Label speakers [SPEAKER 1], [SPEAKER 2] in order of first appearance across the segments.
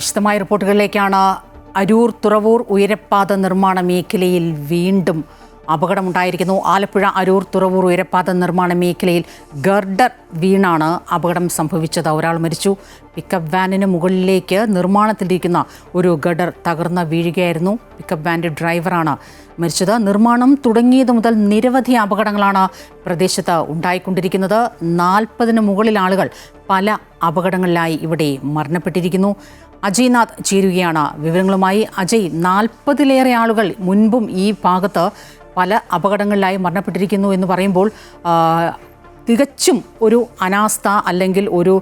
[SPEAKER 1] വിശദമായ റിപ്പോർട്ടുകളിലേക്കാണ്. അരൂർ തുറവൂർ ഉയരപ്പാത നിർമ്മാണ മേഖലയിൽ വീണ്ടും അപകടമുണ്ടായിരിക്കുന്നു. ആലപ്പുഴ അരൂർ തുറവൂർ ഉയരപ്പാത നിർമ്മാണ മേഖലയിൽ ഗർഡർ വീണാണ് അപകടം സംഭവിച്ചത്. ഒരാൾ മരിച്ചു. പിക്കപ്പ് വാനിന് മുകളിലേക്ക് നിർമ്മാണത്തിലിരിക്കുന്ന ഒരു ഗർഡർ തകർന്ന് വീഴുകയായിരുന്നു. പിക്കപ്പ് വാൻ്റെ ഡ്രൈവറാണ് മരിച്ചത്. നിർമ്മാണം തുടങ്ങിയത് മുതൽ നിരവധി അപകടങ്ങളാണ് പ്രദേശത്ത് ഉണ്ടായിക്കൊണ്ടിരിക്കുന്നത്. 40-ന് മുകളിൽ ആളുകൾ പല അപകടങ്ങളിലായി ഇവിടെ മരണപ്പെട്ടിരിക്കുന്നു. അജയ്നാഥ് ചേരുകയാണ് വിവരങ്ങളുമായി. അജയ്, 40-ലേറെ ആളുകൾ മുൻപും ഈ ഭാഗത്ത് പല അപകടങ്ങളിലായി മരണപ്പെട്ടിരിക്കുന്നു എന്ന് പറയുമ്പോൾ തികച്ചും ഒരു അനാസ്ഥ അല്ലെങ്കിൽ ഒരു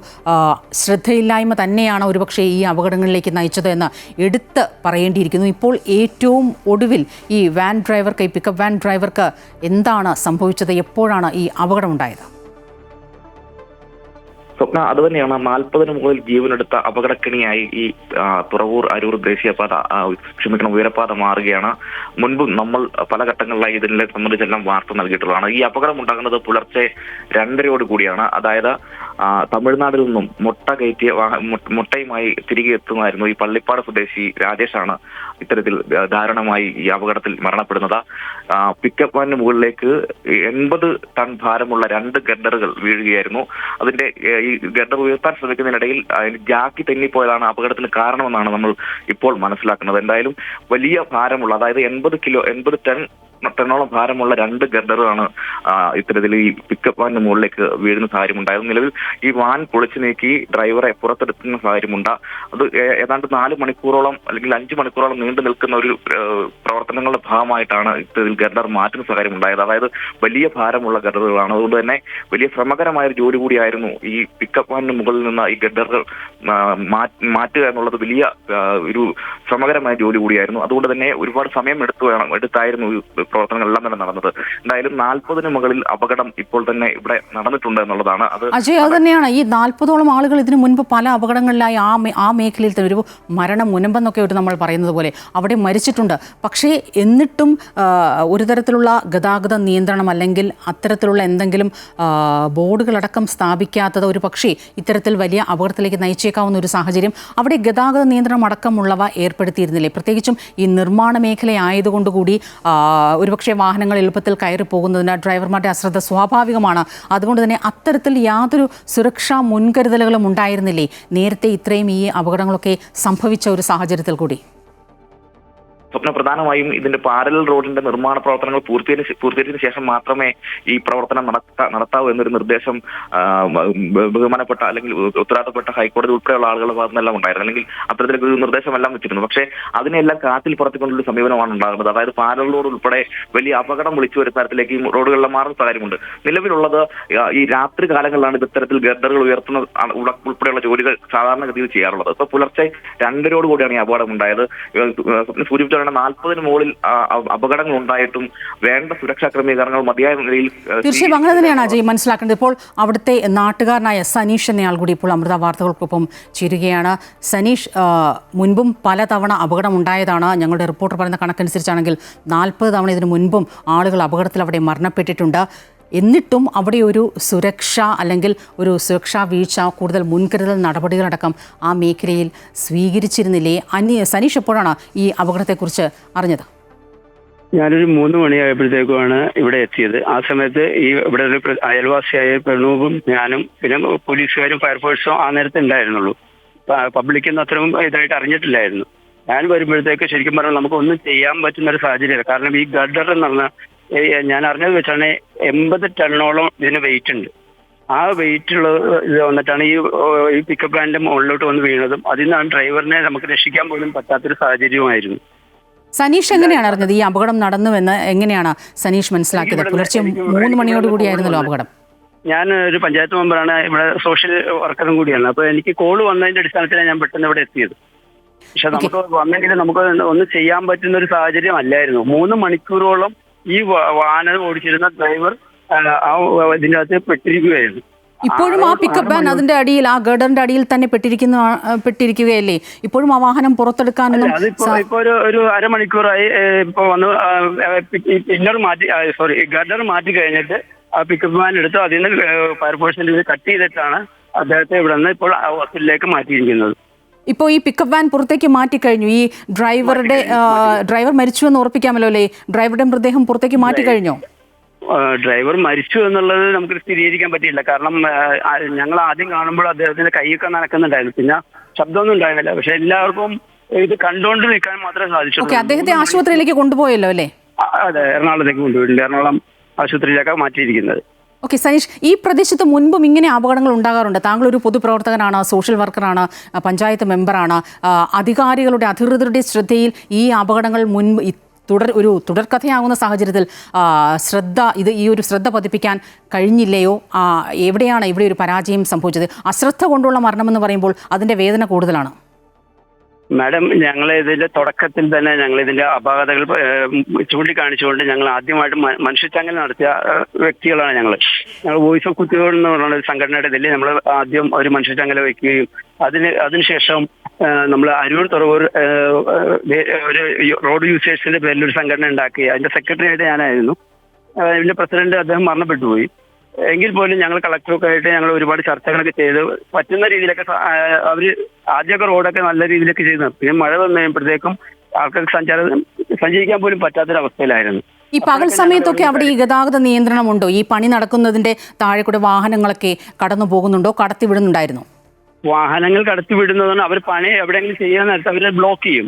[SPEAKER 1] ശ്രദ്ധയില്ലായ്മ തന്നെയാണ് ഒരുപക്ഷെ ഈ അപകടങ്ങളിലേക്ക് നയിച്ചത് എന്ന് എടുത്ത് പറയേണ്ടിയിരിക്കുന്നു. ഇപ്പോൾ ഏറ്റവും ഒടുവിൽ ഈ വാൻ ഡ്രൈവർക്ക്, ഈ പിക്കപ്പ് വാൻ ഡ്രൈവർക്ക് എന്താണ് സംഭവിച്ചത്? എപ്പോഴാണ് ഈ അപകടമുണ്ടായത്?
[SPEAKER 2] സ്വപ്ന, അതുതന്നെയാണ് 40-ന് മുകളിൽ ജീവനെടുത്ത അപകടക്കണിയായി ഈ തുറവൂർ അരൂർ ദേശീയപാത ഉയരപ്പാത മാറുകയാണ്. മുൻപും നമ്മൾ പല ഘട്ടങ്ങളിലായി ഇതിനെ സംബന്ധിച്ചെല്ലാം വാർത്ത നൽകിയിട്ടുള്ളതാണ്. ഈ അപകടം ഉണ്ടാകുന്നത് പുലർച്ചെ 2:30 കൂടിയാണ്. അതായത് തമിഴ്നാട്ടിൽ നിന്നും മുട്ടയുമായി തിരികെ എത്തുന്നതായിരുന്നു ഈ പള്ളിപ്പാട് സ്വദേശി രാജേഷാണ് ഇത്തരത്തിൽ ദാരുണമായി ഈ അപകടത്തിൽ മരണപ്പെടുന്നത്. പിക്കപ്പ് വാനിന് മുകളിലേക്ക് 80 ടൺ ഭാരമുള്ള 2 ഗർഡറുകൾ വീഴുകയായിരുന്നു. അതിന്റെ ഈ ഗർഡർ ഉയർത്താൻ ശ്രമിക്കുന്നതിനിടയിൽ ജാക്കി തെന്നിപ്പോയതാണ് അപകടത്തിന് കാരണമെന്നാണ് നമ്മൾ ഇപ്പോൾ മനസ്സിലാക്കുന്നത്. എന്തായാലും വലിയ ഭാരമുള്ള, അതായത് 80 ടണ്ണോളം ഭാരമുള്ള 2 ഗർഡറാണ് ഇത്തരത്തിൽ ഈ പിക്കപ്പ് വാനിന് മുകളിലേക്ക് വീഴുന്ന സാഹചര്യമുണ്ടായത്. നിലവിൽ ഈ വാൻ പൊളിച്ചു നീക്കി ഡ്രൈവറെ പുറത്തെടുക്കുന്ന സാഹചര്യമുണ്ട്. അത് ഏതാണ്ട് 4 മണിക്കൂറോളം അല്ലെങ്കിൽ 5 മണിക്കൂറോളം നീണ്ടു നിൽക്കുന്ന ഒരു പ്രവർത്തനങ്ങളുടെ ഭാഗമായിട്ടാണ് ഇത്തരത്തിൽ ഗർഡർ മാറ്റുന്ന സാഹചര്യമുണ്ടായത്. അതായത് വലിയ ഭാരമുള്ള ഗർഡറുകളാണ്. അതുകൊണ്ട് തന്നെ വലിയ ശ്രമകരമായ ഒരു ജോലി കൂടിയായിരുന്നു ഈ പിക്കപ്പ് വാനിന് മുകളിൽ നിന്ന് ഈ ഗർഡറുകൾ മാറ്റുക എന്നുള്ളത്. വലിയ ഒരു ശ്രമകരമായ ജോലി കൂടിയായിരുന്നു. അതുകൊണ്ട് തന്നെ ഒരുപാട് സമയം എടുത്തായിരുന്നു പ്രവർത്തനങ്ങളെല്ലാം തന്നെ നടന്നത്. എന്തായാലും 40-ന് മുകളിൽ അപകടം ഇപ്പോൾ തന്നെ ഇവിടെ നടന്നിട്ടുണ്ട് എന്നുള്ളതാണ്.
[SPEAKER 1] അജയ്, അത് തന്നെയാണ്. ഈ 40-ഓളം ആളുകൾ ഇതിനു മുൻപ് പല അപകടങ്ങളിലായി ആ മേഖലയിൽ തന്നെ ഒരു മരണം മുനമ്പെന്നൊക്കെ നമ്മൾ പറയുന്നത് പോലെ അവിടെ മരിച്ചിട്ടുണ്ട്. പക്ഷേ എന്നിട്ടും ഒരു തരത്തിലുള്ള ഗതാഗത നിയന്ത്രണം അല്ലെങ്കിൽ അത്തരത്തിലുള്ള എന്തെങ്കിലും ബോർഡുകളടക്കം സ്ഥാപിക്കാത്തത് ഒരു പക്ഷേ ഇത്തരത്തിൽ വലിയ അപകടത്തിലേക്ക് നയിച്ചേക്കാവുന്ന ഒരു സാഹചര്യം അവിടെ ഗതാഗത നിയന്ത്രണം അടക്കമുള്ളവ ഏർപ്പെടുത്തിയിരുന്നില്ലേ? പ്രത്യേകിച്ചും ഈ നിർമ്മാണ മേഖലയായതുകൊണ്ടുകൂടി ഒരുപക്ഷെ വാഹനങ്ങൾ എളുപ്പത്തിൽ കയറി പോകുന്നതിന് ഡ്രൈവർമാരുടെ അശ്രദ്ധ സ്വാഭാവികമാണ്. അതുകൊണ്ട് തന്നെ അത്തരത്തിൽ യാതൊരു സുരക്ഷാ മുൻകരുതലുകളും ഉണ്ടായിരുന്നില്ലേ നേരത്തെ ഇത്രയും ഈ അപകടങ്ങളൊക്കെ സംഭവിച്ച ഒരു സാഹചര്യത്തിൽ കൂടി?
[SPEAKER 2] സ്വപ്ന, പ്രധാനമായും ഇതിന്റെ പാരലൽ റോഡിന്റെ നിർമ്മാണ പ്രവർത്തനങ്ങൾ പൂർത്തീകരിച്ചതിന് ശേഷം മാത്രമേ ഈ പ്രവർത്തനം നടത്താവൂ എന്നൊരു നിർദ്ദേശം ബഹുമാനപ്പെട്ട അല്ലെങ്കിൽ ഉത്തരവാദിത്തപ്പെട്ട ഹൈക്കോടതി ഉൾപ്പെടെയുള്ള ആളുകളുടെ ഭാഗത്തുനിന്നെല്ലാം ഉണ്ടായിരുന്നു. അല്ലെങ്കിൽ അത്തരത്തിലേക്ക് ഒരു നിർദ്ദേശമെല്ലാം വെച്ചിരുന്നു. പക്ഷേ അതിനെല്ലാം കാറ്റിൽ പറത്തിക്കൊണ്ടുള്ള സമീപനമാണ് ഉണ്ടാകുന്നത്. അതായത് പാരലൽ റോഡ് ഉൾപ്പെടെ വലിയ അപകടം വിളിച്ചു വരുന്ന തരത്തിലേക്ക് ഈ റോഡുകളിലെ മാറുന്ന കാര്യമുണ്ട്. നിലവിലുള്ളത് ഈ രാത്രി കാലങ്ങളിലാണ് ഇത്തരത്തിൽ ഗർഡറുകൾ ഉയർത്തുന്ന ഉൾപ്പെടെയുള്ള ജോലികൾ സാധാരണഗതിയിൽ ചെയ്യാറുള്ളത്. ഇപ്പൊ പുലർച്ചെ 2:00 കൂടിയാണ് ഈ അപകടം ഉണ്ടായത്. സൂചിപ്പിച്ച 40-ന് മുകളിൽ അപകടങ്ങൾ ഉണ്ടായിട്ടും വേണ്ട സുരക്ഷാ ക്രമീകരണങ്ങൾ മതിയായ നിലയിൽ
[SPEAKER 1] തീർച്ചയായും അങ്ങനെ തന്നെയാണ് അജയ് മനസ്സിലാക്കേണ്ടത്. ഇപ്പോൾ അവിടുത്തെ നാട്ടുകാരനായ സനീഷ് എന്നയാൾ കൂടി ഇപ്പോൾ അമൃത വാർത്തകൾക്കൊപ്പം ചേരുകയാണ്. സനീഷ്, മുൻപും പലതവണ അപകടം ഉണ്ടായതാണ്. ഞങ്ങളുടെ റിപ്പോർട്ടർ പറയുന്ന കണക്കനുസരിച്ചാണെങ്കിൽ 40 തവണ ഇതിനു മുൻപും ആളുകൾ അപകടത്തിൽ അവിടെ മരണപ്പെട്ടിട്ടുണ്ട്. എന്നിട്ടും അവിടെ ഒരു സുരക്ഷ അല്ലെങ്കിൽ ഒരു സുരക്ഷാ വീഴ്ച, കൂടുതൽ മുൻകരുതൽ നടപടികളടക്കം ആ മേഖലയിൽ സ്വീകരിച്ചിരുന്നില്ലേ? സനീഷ് എപ്പോഴാണ് ഈ അപകടത്തെക്കുറിച്ച് അറിഞ്ഞത്?
[SPEAKER 3] ഞാനൊരു 3 മണിയായപ്പോഴത്തേക്കുമാണ് ഇവിടെ എത്തിയത്. ആ സമയത്ത് ഈ ഇവിടെ ഒരു അയൽവാസിയായ പ്രണൂപും ഞാനും പിന്നെ പോലീസുകാരും ഫയർഫോഴ്സും ആ നേരത്തെ ഉണ്ടായിരുന്നുള്ളൂ. പബ്ലിക്കൊന്നും അത്രയും ഇതായിട്ട് അറിഞ്ഞിട്ടില്ലായിരുന്നു. ഞാൻ വരുമ്പോഴത്തേക്ക് ശരിക്കും പറഞ്ഞാൽ നമുക്കൊന്നും ചെയ്യാൻ പറ്റുന്ന ഒരു സാഹചര്യമില്ല. കാരണം ഈ ഗർഡർ എന്ന് പറഞ്ഞാൽ ഞാൻ അറിഞ്ഞത് വെച്ചാണ് 80 ടണ്ണോളം ഇതിന് വെയിറ്റ് ഉണ്ട്. ആ വെയിറ്റുള്ള ഇത് വന്നിട്ടാണ് ഈ പിക്കപ്പ് വാനിന്റെ മുകളിലോട്ട് വന്ന് വീണതും അതിൽ നിന്നാണ് ഡ്രൈവറിനെ നമുക്ക് രക്ഷിക്കാൻ പോലും പറ്റാത്തൊരു സാഹചര്യമായിരുന്നു.
[SPEAKER 1] സനീഷ് എങ്ങനെയാണ് അറിഞ്ഞത് ഈ അപകടം നടന്നുവെന്ന്? എങ്ങനെയാണ് സനീഷ് മനസ്സിലാക്കിയത്? പുലർച്ചെ 3 മണിയോടുകൂടിയായിരുന്നല്ലോ അപകടം.
[SPEAKER 3] ഞാൻ ഒരു പഞ്ചായത്ത് മെമ്പറാണ്, ഇവിടെ സോഷ്യൽ വർക്കറും കൂടിയാണ്. അപ്പൊ എനിക്ക് കോള് വന്നതിന്റെ അടിസ്ഥാനത്തിലാണ് ഞാൻ പെട്ടെന്ന് ഇവിടെ എത്തിയത്. പക്ഷെ നമുക്ക് വന്നെങ്കിൽ നമുക്ക് ഒന്നും ചെയ്യാൻ പറ്റുന്ന ഒരു സാഹചര്യം അല്ലായിരുന്നു. 3 മണിക്കൂറോളം ഈ വാഹനം ഓടിച്ചിരുന്ന ഡ്രൈവർ ഇതിൻ്റെ അകത്ത് പെട്ടിരിക്കുകയായിരുന്നു.
[SPEAKER 1] ഇപ്പോഴും ആ പിക്കപ്പ് വാൻ അതിന്റെ അടിയിൽ, ആ ഗർഡറിന്റെ അടിയിൽ തന്നെ പെട്ടിരിക്കുകയല്ലേ? ഇപ്പോഴും ആ വാഹനം പുറത്തെടുക്കാനൊന്നും
[SPEAKER 3] ഇപ്പൊ ഒരു അരമണിക്കൂറായി. ഇപ്പൊ വന്ന് ഗർഡർ മാറ്റി കഴിഞ്ഞിട്ട് ആ പിക്കപ്പ് വാൻ എടുത്ത് അതിൽ നിന്ന് ഫയർഫോഴ്സിന്റെ ഇത് കട്ട് ചെയ്തിട്ടാണ് അദ്ദേഹത്തെ ഇവിടെ നിന്ന് ഇപ്പോൾ ഹോസ്പിറ്റലിലേക്ക് മാറ്റിയിരിക്കുന്നത്.
[SPEAKER 1] ഇപ്പോൾ ഈ പിക്കപ്പ് വാൻ പുറത്തേക്ക് മാറ്റിക്കഴിഞ്ഞു. ഈ ഡ്രൈവർ മരിച്ചു എന്ന് ഉറപ്പിക്കാമല്ലോ അല്ലേ? ഡ്രൈവറുടെ മൃതദേഹം പുറത്തേക്ക് മാറ്റിക്കഴിഞ്ഞോ?
[SPEAKER 3] ഡ്രൈവർ മരിച്ചു എന്നുള്ളത് നമുക്ക് സ്ഥിരീകരിക്കാൻ പറ്റിയില്ല. കാരണം ഞങ്ങൾ ആദ്യം കാണുമ്പോൾ അദ്ദേഹത്തിന്റെ കൈയൊക്കെ നനക്കുന്നുണ്ടായിരുന്നു, പിന്നെ ശബ്ദമൊന്നും ഉണ്ടായിരുന്നില്ല. പക്ഷെ എല്ലാവർക്കും ഇത് കണ്ടുകൊണ്ട് നിൽക്കാൻ മാത്രമേ സാധിച്ചുള്ളൂ.
[SPEAKER 1] അദ്ദേഹത്തെ ആശുപത്രിയിലേക്ക് കൊണ്ടുപോയല്ലോ അല്ലേ?
[SPEAKER 3] അതെ, എറണാകുളത്തേക്ക് കൊണ്ടുപോയിട്ടുണ്ട്. എറണാകുളം ആശുപത്രിയിലേക്കാണ് മാറ്റിയിരിക്കുന്നത്.
[SPEAKER 1] ഓക്കെ സനീഷ്, ഈ പ്രദേശത്ത് മുൻപും ഇങ്ങനെ അപകടങ്ങൾ ഉണ്ടാകാറുണ്ട്. താങ്കൾ ഒരു പൊതുപ്രവർത്തകനാണ്, സോഷ്യൽ വർക്കറാണ്, പഞ്ചായത്ത് മെമ്പറാണ്. അധികാരികളുടെ അധികൃതരുടെ ശ്രദ്ധയിൽ ഈ അപകടങ്ങൾ മുൻപ് തുടർക്കഥയാകുന്ന സാഹചര്യത്തിൽ ഈ ഒരു ശ്രദ്ധ പതിപ്പിക്കാൻ കഴിഞ്ഞില്ലയോ? എവിടെയാണ് ഇവിടെ ഒരു പരാജയം സംഭവിച്ചത്? അശ്രദ്ധ കൊണ്ടുള്ള മരണമെന്ന് പറയുമ്പോൾ അതിൻ്റെ വേദന കൂടുതലാണ്.
[SPEAKER 3] മാഡം, ഞങ്ങൾ ഇതിന്റെ തുടക്കത്തിൽ തന്നെ ഞങ്ങൾ ഇതിന്റെ അപാകതകൾ ചൂണ്ടിക്കാണിച്ചുകൊണ്ട് ഞങ്ങൾ ആദ്യമായിട്ട് മനുഷ്യച്ചങ്ങൽ നടത്തിയ വ്യക്തികളാണ്. ഞങ്ങൾ വോയിസ് ഓഫ് കുത്തിയോട് എന്ന് പറഞ്ഞ ഒരു സംഘടനയുടെ ഇതിൽ നമ്മൾ ആദ്യം ഒരു മനുഷ്യച്ചങ്ങല വയ്ക്കുകയും അതിനുശേഷം നമ്മൾ അരൂർ തുറവൂർ ഒരു റോഡ് യൂസേഴ്സിന്റെ പേരിൽ ഒരു സംഘടന ഉണ്ടാക്കി. അതിന്റെ സെക്രട്ടറി ആയിട്ട് ഞാനായിരുന്നു. ഇതിന്റെ പ്രസിഡന്റ് അദ്ദേഹം മരണപ്പെട്ടുപോയി. എങ്കിൽ പോലും ഞങ്ങൾ കളക്ടറൊക്കെ ആയിട്ട് ഞങ്ങൾ ഒരുപാട് ചർച്ചകളൊക്കെ ചെയ്ത് പറ്റുന്ന രീതിയിലൊക്കെ അവർ ആദ്യമൊക്കെ റോഡൊക്കെ നല്ല രീതിയിലൊക്കെ ചെയ്തു. പിന്നെ മഴ വന്നു കഴിയുമ്പോഴത്തേക്കും ആൾക്കാർക്ക് സഞ്ചരിക്കാൻ പോലും പറ്റാത്തൊരവസ്ഥയിലായിരുന്നു.
[SPEAKER 1] ഈ പകൽ സമയത്തൊക്കെ അവിടെ ഈ ഗതാഗത നിയന്ത്രണമുണ്ടോ? ഈ പണി നടക്കുന്നതിന്റെ താഴെ കൂടെ വാഹനങ്ങളൊക്കെ കടന്നു പോകുന്നുണ്ടോ? കടത്തിവിടുന്നുണ്ടായിരുന്നു?
[SPEAKER 3] വാഹനങ്ങൾ കടത്തിവിടുന്നതാണ്. അവർ പണി എവിടെയെങ്കിലും ചെയ്യാൻ നേരത്തെ അവരെ ബ്ലോക്ക് ചെയ്യും.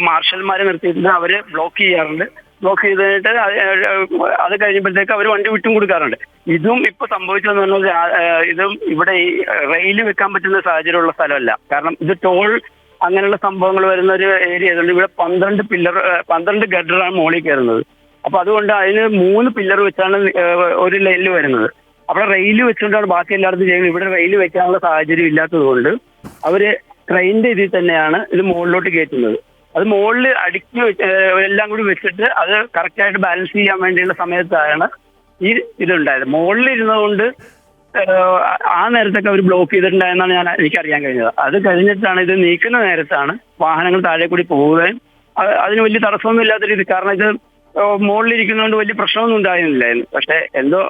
[SPEAKER 3] മാർഷൽമാരെ നിർത്തിയിട്ട് അവര് ബ്ലോക്ക് ചെയ്യാറുണ്ട്. ബ്ലോക്ക് ചെയ്തിട്ട് അത് കഴിയുമ്പോഴത്തേക്ക് അവർ വണ്ടി വിട്ടും കൊടുക്കാറുണ്ട്. ഇതും ഇപ്പൊ സംഭവിച്ചതെന്ന് പറഞ്ഞാൽ ഇതും ഇവിടെ ഈ റെയിൽ വെക്കാൻ പറ്റുന്ന സാഹചര്യമുള്ള സ്ഥലമല്ല. കാരണം ഇത് ടോൾ അങ്ങനെയുള്ള സംഭവങ്ങൾ വരുന്ന ഒരു ഏരിയ ആയതുകൊണ്ട് ഇവിടെ 12 ഗഡറാണ് മോളിൽ കയറുന്നത്. അപ്പൊ അതുകൊണ്ട് അതിന് 3 പില്ലർ വെച്ചാണ് ഒരു ലൈനിൽ വരുന്നത്. അവിടെ റെയിൽ വെച്ചുകൊണ്ടാണ് ബാക്കി എല്ലായിടത്തും ചെയ്യുന്നത്. ഇവിടെ റെയിൽ വെക്കാനുള്ള സാഹചര്യം ഇല്ലാത്തത് കൊണ്ട് അവര് ട്രെയിനിന്റെ ഇതിൽ തന്നെയാണ് ഇത് മുകളിലോട്ട് കയറ്റുന്നത്. അത് മുകളിൽ അടുക്കി എല്ലാം കൂടി വെച്ചിട്ട് അത് കറക്റ്റായിട്ട് ബാലൻസ് ചെയ്യാൻ വേണ്ടിയുള്ള സമയത്താണ് ഈ ഇതുണ്ടായത്. മുകളിൽ ഇരുന്നതുകൊണ്ട് ആ നേരത്തൊക്കെ അവർ ബ്ലോക്ക് ചെയ്തിട്ടുണ്ടായെന്നാണ് എനിക്കറിയാൻ കഴിഞ്ഞത്. അത് കഴിഞ്ഞിട്ടാണ് ഇത് നീക്കുന്ന നേരത്താണ് വാഹനങ്ങൾ താഴെ കൂടി പോവുകയും അതിന് വലിയ തടസ്സമൊന്നും ഇല്ലാത്ത രീതി. കാരണം ഇത് മുകളിലിരിക്കുന്നതുകൊണ്ട് വലിയ പ്രശ്നമൊന്നും ഉണ്ടായിരുന്നില്ലായിരുന്നു. പക്ഷെ എന്തോ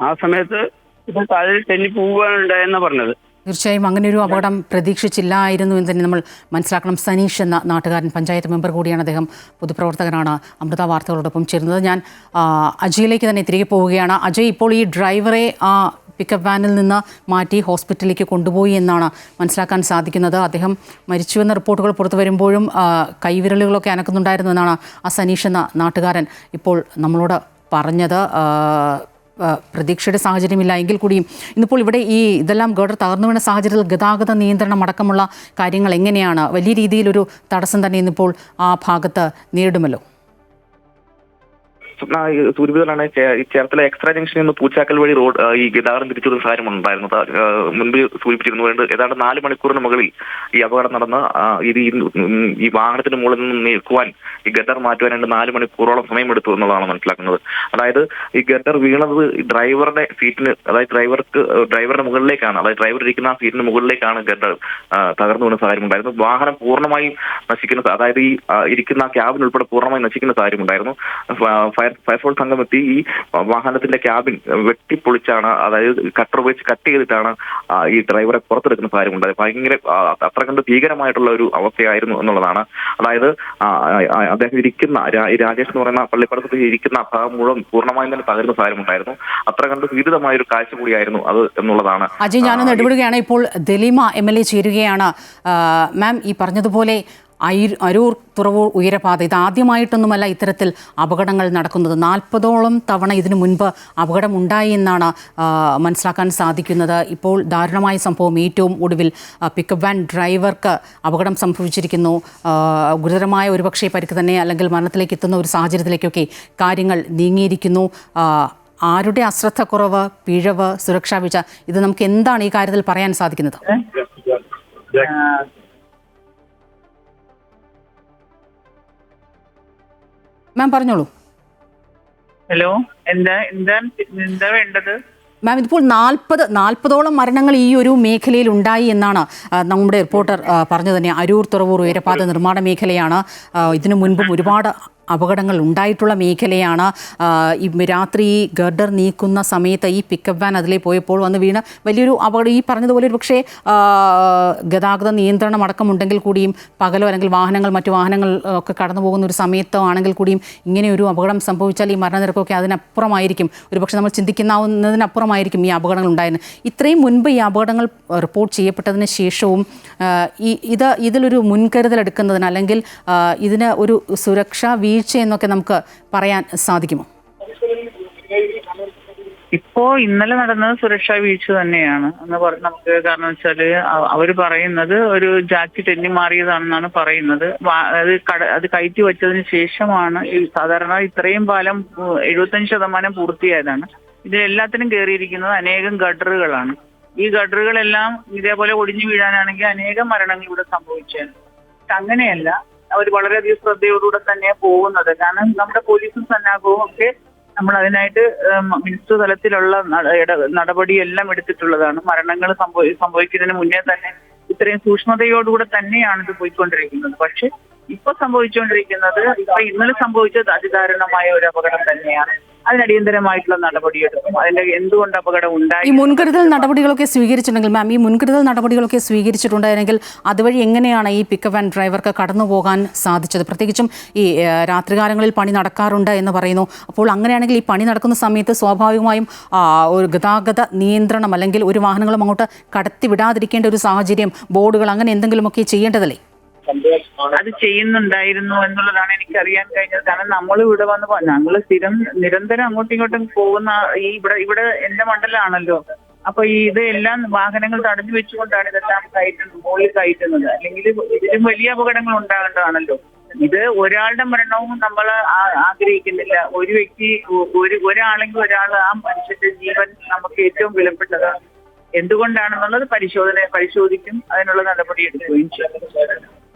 [SPEAKER 3] ആ സമയത്ത് ഇത് താഴെ തെന്നി പോവുകയാണുണ്ടായെന്നാണ് പറഞ്ഞത്.
[SPEAKER 1] തീർച്ചയായും അങ്ങനെ ഒരു അപകടം പ്രതീക്ഷിച്ചില്ലായിരുന്നു എന്ന് തന്നെ നമ്മൾ മനസ്സിലാക്കണം. സനീഷ് എന്ന നാട്ടുകാരൻ, പഞ്ചായത്ത് മെമ്പർ കൂടിയാണ് അദ്ദേഹം, പൊതുപ്രവർത്തകനാണ്, അമൃത വാർത്തകളോടൊപ്പം ചേരുന്നത്. ഞാൻ അജയിലേക്ക് തന്നെ തിരികെ പോവുകയാണ്. അജയ്, ഇപ്പോൾ ഈ ഡ്രൈവറെ ആ പിക്കപ്പ് വാനിൽ നിന്ന് മാറ്റി ഹോസ്പിറ്റലിലേക്ക് കൊണ്ടുപോയി എന്നാണ് മനസ്സിലാക്കാൻ സാധിക്കുന്നത്. അദ്ദേഹം മരിച്ചുവെന്ന റിപ്പോർട്ടുകൾ പുറത്തു വരുമ്പോഴും കൈവിരലുകളൊക്കെ അനക്കുന്നുണ്ടായിരുന്നു എന്നാണ് ആ സനീഷ് എന്ന നാട്ടുകാരൻ ഇപ്പോൾ നമ്മളോട് പറഞ്ഞത്. പ്രതീക്ഷയുടെ സാഹചര്യമില്ല എങ്കിൽ കൂടിയും ഇന്നിപ്പോൾ ഇവിടെ ഇതെല്ലാം ഗർഡർ തകർന്നു വീണ സാഹചര്യത്തിൽ ഗതാഗത നിയന്ത്രണം അടക്കമുള്ള കാര്യങ്ങൾ എങ്ങനെയാണ്? വലിയ രീതിയിലൊരു തടസ്സം തന്നെ ഇന്നിപ്പോൾ ആ ഭാഗത്ത് നേരിടുമല്ലോ.
[SPEAKER 2] സൂര്യബിതലാണ് ചേർത്തല എക്സ്ട്രാ ജംഗ്ഷനിൽ നിന്ന് പൂച്ചാക്കൽ വഴി റോഡ് ഈ ഗതാഗതം തിരിച്ചുവിടുന്ന സാഹചര്യം ഉണ്ടായിരുന്നു. മുൻപ് സൂചിപ്പിച്ചിരുന്നു. ഏതാണ്ട് 4 മണിക്കൂറിന് മുകളിൽ ഈ അപകടം നടന്ന് ഈ വാഹനത്തിന് മുകളിൽ നിന്ന് നീക്കുവാൻ ഈ ഗട്ടർ മാറ്റുവാനായിട്ട് 4 മണിക്കൂറോളം സമയമെടുത്തു എന്നുള്ളതാണ് മനസ്സിലാക്കുന്നത്. അതായത് ഈ ഗട്ടർ വീണത് ഡ്രൈവറുടെ സീറ്റിന്, അതായത് ഡ്രൈവറുടെ മുകളിലേക്കാണ്, അതായത് ഡ്രൈവർ ഇരിക്കുന്ന ആ സീറ്റിന് മുകളിലേക്കാണ് ഗട്ടർ തകർന്നു വീണ സാഹചര്യം ഉണ്ടായിരുന്നു. വാഹനം പൂർണ്ണമായും നശിക്കുന്ന, അതായത് ഈ ഇരിക്കുന്ന ക്യാബിൻ ഉൾപ്പെടെ പൂർണ്ണമായും നശിക്കുന്ന സാഹചര്യം ഉണ്ടായിരുന്നു. ഫയർഫോഴ്സ് സംഘം എത്തി ഈ വാഹനത്തിന്റെ ക്യാബിൻ വെട്ടിപ്പൊളിച്ചാണ്, അതായത് കട്ടർ ഉപയോഗിച്ച് കട്ട് ചെയ്തിട്ടാണ് ഈ ഡ്രൈവറെ പുറത്തെടുക്കുന്ന സാഹചര്യം ഉണ്ടായത്. ഭയങ്കര അത്ര കണ്ട് ഭീകരമായിട്ടുള്ള ഒരു അവസ്ഥയായിരുന്നു എന്നുള്ളതാണ്. അതായത് അദ്ദേഹം ഇരിക്കുന്ന രാജേഷ് എന്ന് പറയുന്ന പള്ളിപ്പടത്തിൽ ഇരിക്കുന്ന ഭാഗം മുഴുവൻ പൂർണ്ണമായും തന്നെ തകരുന്ന സാഹചര്യം ഉണ്ടായിരുന്നു. അത്ര കണ്ട് ഭീതിതമായ ഒരു കാഴ്ച കൂടിയായിരുന്നു അത് എന്നുള്ളതാണ്.
[SPEAKER 1] അജയ്, ഞാനൊന്ന് ഇടപെടുകയാണ്. ഇപ്പോൾ ദലീമ MLA ചേരുകയാണ്. മാം, ഈ പറഞ്ഞതുപോലെ അരൂർ തുറവൂർ ഉയരപാത ഇതാദ്യമായിട്ടൊന്നുമല്ല ഇത്തരത്തിൽ അപകടങ്ങൾ നടക്കുന്നത്. 40ഓളം തവണ ഇതിനു മുൻപ് അപകടമുണ്ടായി എന്നാണ് മനസ്സിലാക്കാൻ സാധിക്കുന്നത്. ഇപ്പോൾ ദാരുണമായ സംഭവം, ഏറ്റവും ഒടുവിൽ പിക്കപ്പ് വാൻ ഡ്രൈവർക്ക് അപകടം സംഭവിച്ചിരിക്കുന്നു. ഗുരുതരമായ ഒരുപക്ഷെ പരിക്ക് തന്നെ അല്ലെങ്കിൽ മരണത്തിലേക്ക് എത്തുന്ന ഒരു സാഹചര്യത്തിലേക്കൊക്കെ കാര്യങ്ങൾ നീങ്ങിയിരിക്കുന്നു. ആരുടെ അശ്രദ്ധക്കുറവ്, പിഴവ്, സുരക്ഷാ വീഴ്ച, ഇത് നമുക്ക് എന്താണ് ഈ കാര്യത്തിൽ പറയാൻ സാധിക്കുന്നത്? മാം പറഞ്ഞോളൂ.
[SPEAKER 4] ഹലോ, എന്താ വേണ്ടത്
[SPEAKER 1] മാം? ഇതിപ്പോൾ 40ഓളം മരണങ്ങൾ ഈ ഒരു മേഖലയിൽ ഉണ്ടായി എന്നാണ് നമ്മുടെ റിപ്പോർട്ടർ പറഞ്ഞു തന്നെ. അരൂർ തുറവൂർ ഉയരപാത നിർമ്മാണ മേഖലയാണ്. ഇതിനു മുൻപും ഒരുപാട് അപകടങ്ങൾ ഉണ്ടായിട്ടുള്ള മേഖലയാണ്. ഈ രാത്രി ഗർഡർ നീക്കുന്ന സമയത്ത് ഈ പിക്കപ്പ് വാൻ അതിലേ പോയപ്പോൾ വന്ന് വീണ് വലിയൊരു അപകടം. ഈ പറഞ്ഞതുപോലെ ഒരു പക്ഷേ ഗതാഗത നിയന്ത്രണം അടക്കമുണ്ടെങ്കിൽ കൂടിയും പകലോ അല്ലെങ്കിൽ മറ്റു വാഹനങ്ങൾ ഒക്കെ കടന്നു പോകുന്ന ഒരു സമയത്തോ ആണെങ്കിൽ കൂടിയും ഇങ്ങനെ ഒരു അപകടം സംഭവിച്ചാൽ ഈ മരണനിരക്കൊക്കെ അതിനപ്പുറമായിരിക്കും. ഒരുപക്ഷെ നമ്മൾ ചിന്തിക്കുന്നതിനപ്പുറമായിരിക്കും ഈ അപകടങ്ങൾ ഉണ്ടായിരുന്നത്. ഇത്രയും മുൻപ് ഈ അപകടങ്ങൾ റിപ്പോർട്ട് ചെയ്യപ്പെട്ടതിന് ശേഷവും ഇതിലൊരു മുൻകരുതൽ എടുക്കുന്നതിന് അല്ലെങ്കിൽ ഇതിന് ഒരു സുരക്ഷാ വീഴ്ച എന്നൊക്കെ നമുക്ക് പറയാൻ സാധിക്കുമോ?
[SPEAKER 4] ഇന്നലെ നടന്നത് സുരക്ഷാ വീഴ്ച തന്നെയാണ് എന്ന് പറഞ്ഞ് നമുക്ക്, കാരണം വെച്ചാല് അവര് പറയുന്നത് ഒരു ജാക്കി തെന്നി മാറിയതാണെന്നാണ് പറയുന്നത്. അത് കയറ്റി വെച്ചതിന് ശേഷമാണ് സാധാരണ ഇത്രയും പാലം 75% പൂർത്തിയായതാണ്. ഇതിലെല്ലാത്തിനും കയറിയിരിക്കുന്നത് അനേകം ഗട്ടറുകളാണ്. ഈ ഗട്ടറുകളെല്ലാം ഇതേപോലെ ഒടിഞ്ഞു വീഴാനാണെങ്കിൽ അനേകം മരണങ്ങൾ ഇവിടെ സംഭവിച്ചാണ്. അങ്ങനെയല്ല, അവർ വളരെയധികം ശ്രദ്ധയോടുകൂടെ തന്നെയാണ് പോകുന്നത്. കാരണം നമ്മുടെ പോലീസും സന്നാഹവും ഒക്കെ നമ്മൾ അതിനായിട്ട് മിനിസ്റ്റർ തലത്തിലുള്ള നടപടിയെല്ലാം എടുത്തിട്ടുള്ളതാണ്. മരണങ്ങൾ സംഭവിക്കുന്നതിന് മുന്നേ തന്നെ ഇത്രയും സൂക്ഷ്മതയോടുകൂടെ തന്നെയാണ് ഇത് പോയിക്കൊണ്ടിരിക്കുന്നത്. പക്ഷെ ഇപ്പൊ സംഭവിച്ചുകൊണ്ടിരിക്കുന്നത്, ഇന്നലെ സംഭവിച്ചത് അതിദാരുണമായ ഒരു അപകടം തന്നെയാണ്. അതിനടിയന്തരമായിട്ടുള്ള നടപടിയെടുക്കും. അതിന്റെ എന്തുകൊണ്ട് അപകടം ഉണ്ടായി,
[SPEAKER 1] ഈ മുൻകരുതൽ നടപടികളൊക്കെ സ്വീകരിച്ചിട്ടുണ്ടെങ്കിൽ മാം, ഈ മുൻകരുതൽ നടപടികളൊക്കെ സ്വീകരിച്ചിട്ടുണ്ടായിരുന്നെങ്കിൽ അതുവഴി എങ്ങനെയാണ് ഈ പിക്കപ്പ് വാൻ ഡ്രൈവർക്ക് കടന്നു പോകാൻ സാധിച്ചത്? പ്രത്യേകിച്ചും ഈ രാത്രികാലങ്ങളിൽ പണി നടക്കാറുണ്ട് എന്ന് പറയുന്നു. അപ്പോൾ അങ്ങനെയാണെങ്കിൽ ഈ പണി നടക്കുന്ന സമയത്ത് സ്വാഭാവികമായും ഒരു ഗതാഗത നിയന്ത്രണം അല്ലെങ്കിൽ ഒരു വാഹനങ്ങളും അങ്ങോട്ട് കടത്തിവിടാതിരിക്കേണ്ട ഒരു സാഹചര്യം, ബോർഡുകൾ അങ്ങനെ എന്തെങ്കിലുമൊക്കെ ചെയ്യേണ്ടതല്ലേ?
[SPEAKER 4] അത് ചെയ്യുന്നുണ്ടായിരുന്നു എന്നുള്ളതാണ് എനിക്ക് അറിയാൻ കഴിഞ്ഞത്. കാരണം നമ്മൾ ഇവിടെ വന്ന് ഞങ്ങൾ നിരന്തരം അങ്ങോട്ടും ഇങ്ങോട്ടും പോകുന്ന ഇവിടെ എന്റെ മണ്ഡലമാണല്ലോ. അപ്പൊ ഇതെല്ലാം വാഹനങ്ങൾ തടഞ്ഞു വെച്ചുകൊണ്ടാണ് ഇതെല്ലാം മുകളിൽ കയറ്റുന്നത്. അല്ലെങ്കിൽ ഇതിലും വലിയ അപകടങ്ങൾ ഉണ്ടാകേണ്ടതാണല്ലോ. ഇത് ഒരാളുടെ മരണവും നമ്മൾ ആഗ്രഹിക്കുന്നില്ല. ഒരു വ്യക്തി ഒരാളെങ്കിൽ ആ മനുഷ്യന്റെ ജീവൻ നമുക്ക് ഏറ്റവും വിലപ്പെട്ടതാണ്. എന്തുകൊണ്ടാണെന്നുള്ളത് പരിശോധിക്കും, അതിനുള്ള നടപടി എടുക്കുകയും ചെയ്യും.